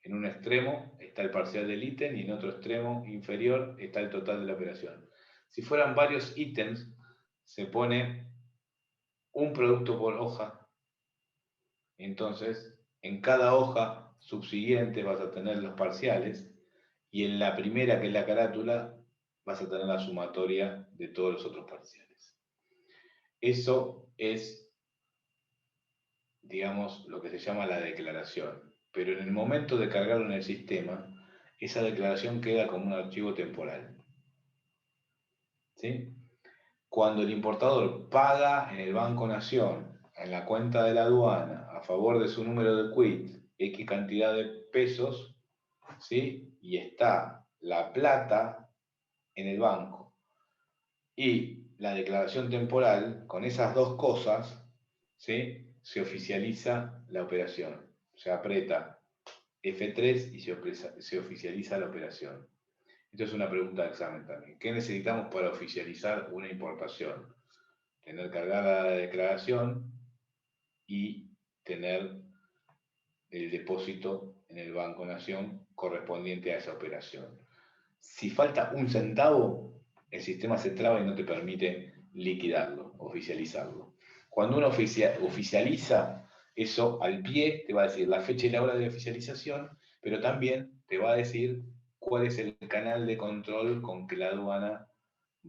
En un extremo está el parcial del ítem y en otro extremo inferior está el total de la operación. Si fueran varios ítems, se pone un producto por hoja. Entonces, en cada hoja subsiguiente vas a tener los parciales y en la primera, que es la carátula, vas a tener la sumatoria de todos los otros parciales. Eso es, digamos, lo que se llama la declaración. Pero en el momento de cargarlo en el sistema, esa declaración queda como un archivo temporal. ¿Sí? Cuando el importador paga en el Banco Nación, en la cuenta de la aduana, a favor de su número de quit, X cantidad de pesos, ¿sí? Y está la plata en el banco y la declaración temporal, con esas dos cosas, ¿sí? Se oficializa la operación. Se aprieta F3 y se oficializa la operación. Esto es una pregunta de examen también. ¿Qué necesitamos para oficializar una importación? Tener cargada la declaración y tener el depósito en el Banco Nación correspondiente a esa operación. Si falta un centavo, el sistema se traba y no te permite liquidarlo, oficializarlo. Cuando uno oficializa eso al pie, te va a decir la fecha y la hora de oficialización, pero también te va a decir cuál es el canal de control con que la aduana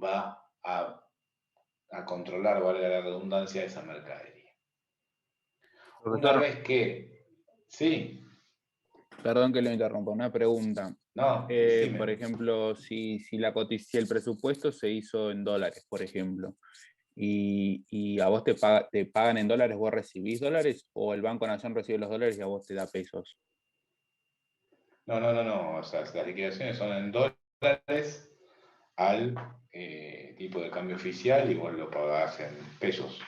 va a controlar, valga la redundancia, esa mercadería. Una Profesor, vez que... Sí, perdón que lo interrumpa, una pregunta. no, Por decime. ejemplo, si el presupuesto se hizo en dólares, por ejemplo, y a vos te pagan en dólares, ¿vos recibís dólares o el Banco Nación recibe los dólares y a vos te da pesos? No. O sea, las liquidaciones son en dólares al tipo de cambio oficial y vos lo pagás en pesos.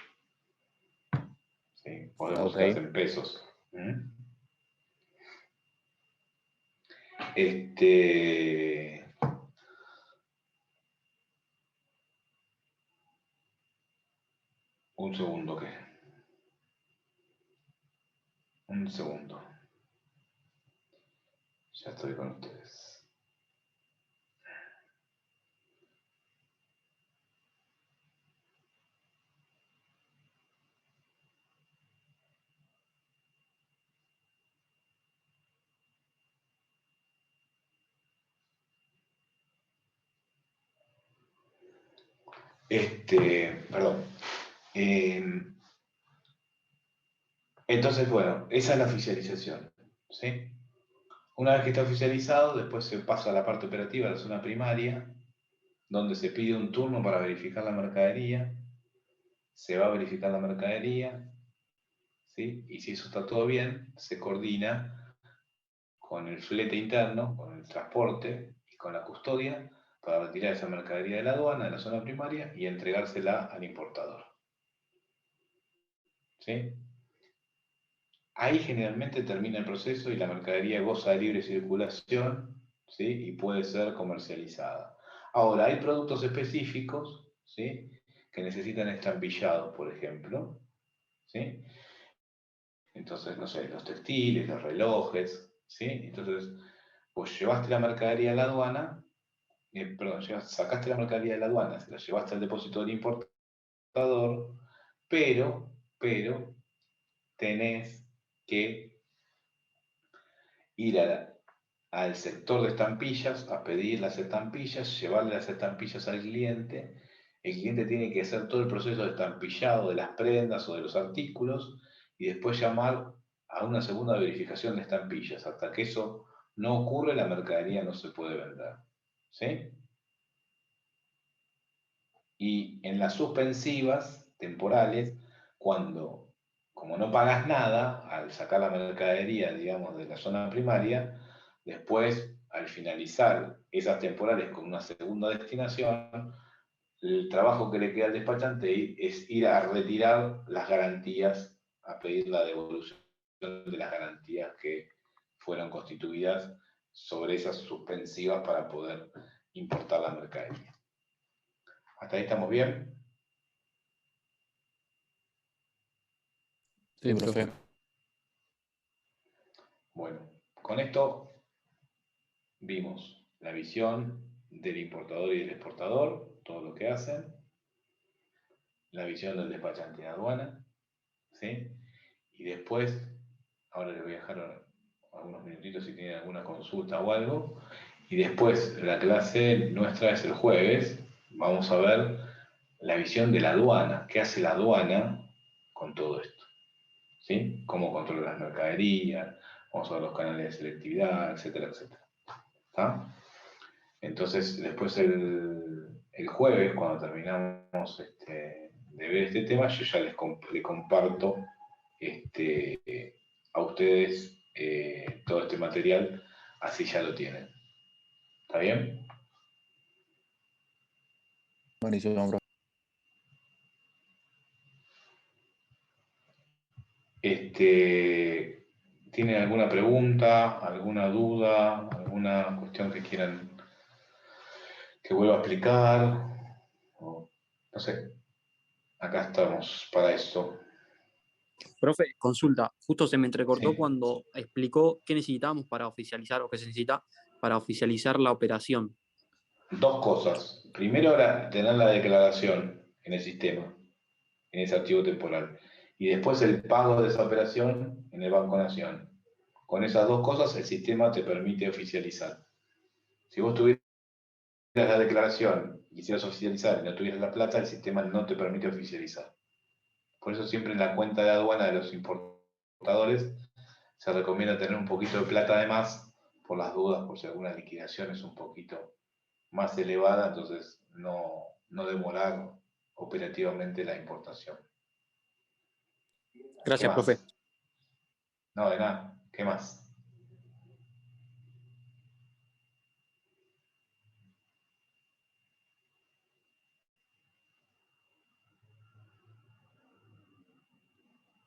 ¿Sí? Vos depositas en pesos. Un segundo, ¿qué? Un segundo. Ya estoy con ustedes. Perdón. Entonces, bueno, esa es la oficialización. ¿Sí? Una vez que está oficializado, después se pasa a la parte operativa, a la zona primaria, donde se pide un turno para verificar la mercadería. Se va a verificar la mercadería, ¿sí? Y si eso está todo bien, se coordina con el flete interno, con el transporte y con la custodia para retirar esa mercadería de la aduana, de la zona primaria, y entregársela al importador. ¿Sí? Ahí generalmente termina el proceso y la mercadería goza de libre circulación, ¿sí? Y puede ser comercializada. Ahora, hay productos específicos, ¿sí? Que necesitan estampillado, por ejemplo, ¿sí? Entonces, no sé, los textiles, los relojes, ¿sí? Entonces, vos llevaste la mercadería a la aduana, sacaste la mercadería de la aduana, se la llevaste al depósito del importador, pero tenés que ir al sector de estampillas a pedir las estampillas, llevarle las estampillas al cliente. El cliente tiene que hacer todo el proceso de estampillado de las prendas o de los artículos y después llamar a una segunda verificación de estampillas. Hasta que eso no ocurre, la mercadería no se puede vender. ¿Sí? Y en las suspensivas temporales, como no pagas nada, al sacar la mercadería, digamos, de la zona primaria, después, al finalizar esas temporales con una segunda destinación, el trabajo que le queda al despachante es ir a retirar las garantías, a pedir la devolución de las garantías que fueron constituidas sobre esas suspensivas para poder importar la mercadería. ¿Hasta ahí estamos bien? Sí, profe. Bueno, con esto vimos la visión del importador y del exportador, todo lo que hacen, la visión del despachante de aduana, ¿sí? Y después, ahora les voy a dejar algunos minutitos si tienen alguna consulta o algo, y después la clase nuestra es el jueves, vamos a ver la visión de la aduana, qué hace la aduana con todo esto, ¿sí? Cómo controla las mercaderías, vamos a ver los canales de selectividad, etcétera, etcétera. ¿Está? Entonces, después el jueves, cuando terminamos de ver este tema, yo ya les comparto a ustedes todo este material, así ya lo tienen. ¿Está bien? Buenísimo, profe. ¿Tienen alguna pregunta, alguna duda, alguna cuestión que quieran que vuelva a explicar? No sé, acá estamos para eso. Profe, consulta, justo se me entrecortó Sí. cuando explicó qué necesitábamos para oficializar o qué se necesita para oficializar la operación. Dos cosas. Primero, tener la declaración en el sistema, en ese archivo temporal. Y después el pago de esa operación en el Banco Nación. Con esas dos cosas el sistema te permite oficializar. Si vos tuvieras la declaración y quisieras oficializar y no tuvieras la plata, el sistema no te permite oficializar. Por eso siempre en la cuenta de aduana de los importadores se recomienda tener un poquito de plata de más por las dudas, por si alguna liquidación es un poquito más elevada, entonces no demorar operativamente la importación. Gracias, profe. No, de nada. ¿Qué más?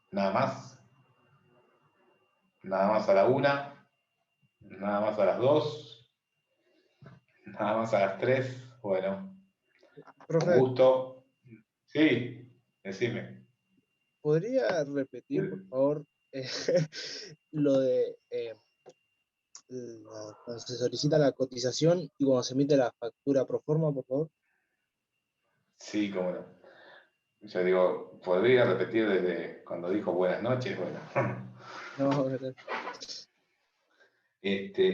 ¿Nada más? ¿Nada más a la 1? ¿Nada más a las 2? ¿Nada más a las 3? Bueno, Profe, con gusto. Sí, decime. ¿podría repetir, por favor, lo de cuando se solicita la cotización y cuando se emite la factura pro forma, por favor? Sí, cómo no. Yo digo, ¿podría repetir desde cuando dijo buenas noches? Bueno. No,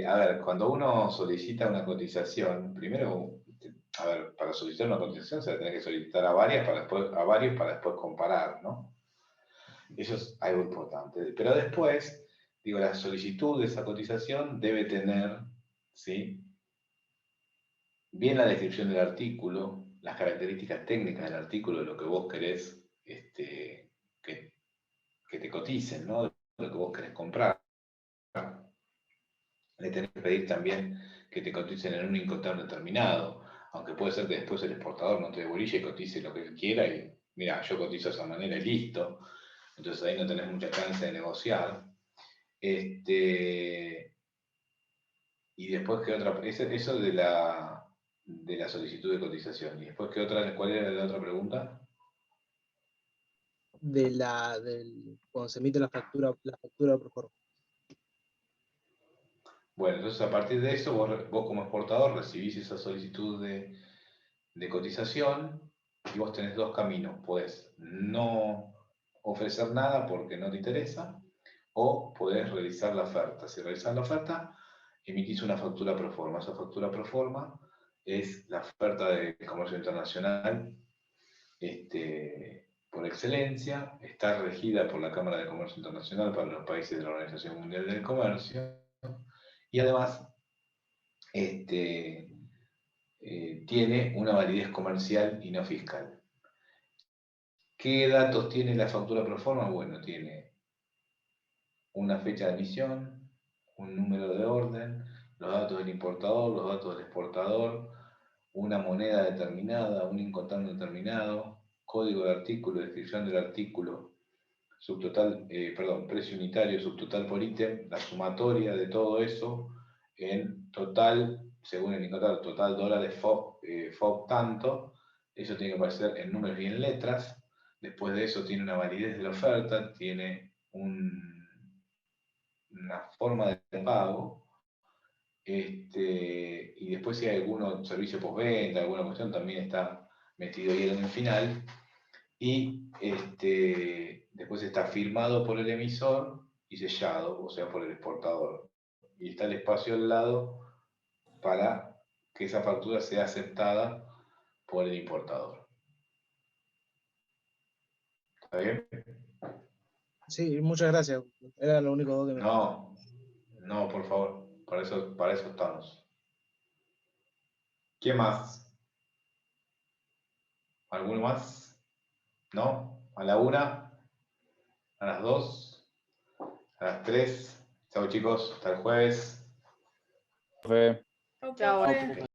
A ver, cuando uno solicita una cotización, primero, a ver, para solicitar una cotización se la tiene que solicitar a varios para después comparar, ¿no? Eso es algo importante. Pero después, digo, la solicitud de esa cotización debe tener, ¿sí? Bien la descripción del artículo, las características técnicas del artículo, de lo que vos querés que te coticen, ¿no? De lo que vos querés comprar. Le tenés que pedir también que te coticen en un Incoterm determinado, aunque puede ser que después el exportador no te debolille y cotice lo que él quiera y mira, yo cotizo de esa manera y listo. Entonces ahí no tenés mucha chance de negociar. Y después, ¿qué otra? Eso de la solicitud de cotización. ¿Y después qué otra? ¿Cuál era la otra pregunta? Cuando se emite la factura pro forma. Bueno, entonces a partir de eso, vos como exportador recibís esa solicitud de cotización y vos tenés dos caminos. Podés no ofrecer nada porque no te interesa o podés realizar la oferta. Si realizás la oferta, emitís una factura pro forma. Esa factura pro forma es la oferta de comercio internacional por excelencia, está regida por la Cámara de Comercio Internacional para los países de la Organización Mundial del Comercio y además tiene una validez comercial y no fiscal. ¿Qué datos tiene la factura pro forma? Bueno, tiene una fecha de emisión, un número de orden, los datos del importador, los datos del exportador, una moneda determinada, un Incoterm determinado, código de artículo, descripción del artículo, subtotal, precio unitario, subtotal por ítem, la sumatoria de todo eso en total, según el Incoterm, total dólares FOB tanto, eso tiene que aparecer en números y en letras. Después de eso tiene una validez de la oferta, tiene una forma de pago. Y después si hay algún servicio postventa, alguna cuestión, también está metido ahí en el final. Y después está firmado por el emisor y sellado, o sea, por el exportador. Y está el espacio al lado para que esa factura sea aceptada por el importador. ¿Está bien? Sí, muchas gracias. Era lo único que me... No, por favor. Para eso estamos. ¿Quién más? ¿Alguno más? ¿No? ¿A la 1? ¿A las 2? ¿A las 3? Chao chicos, hasta el jueves. Profe. Chao, profe. Chao.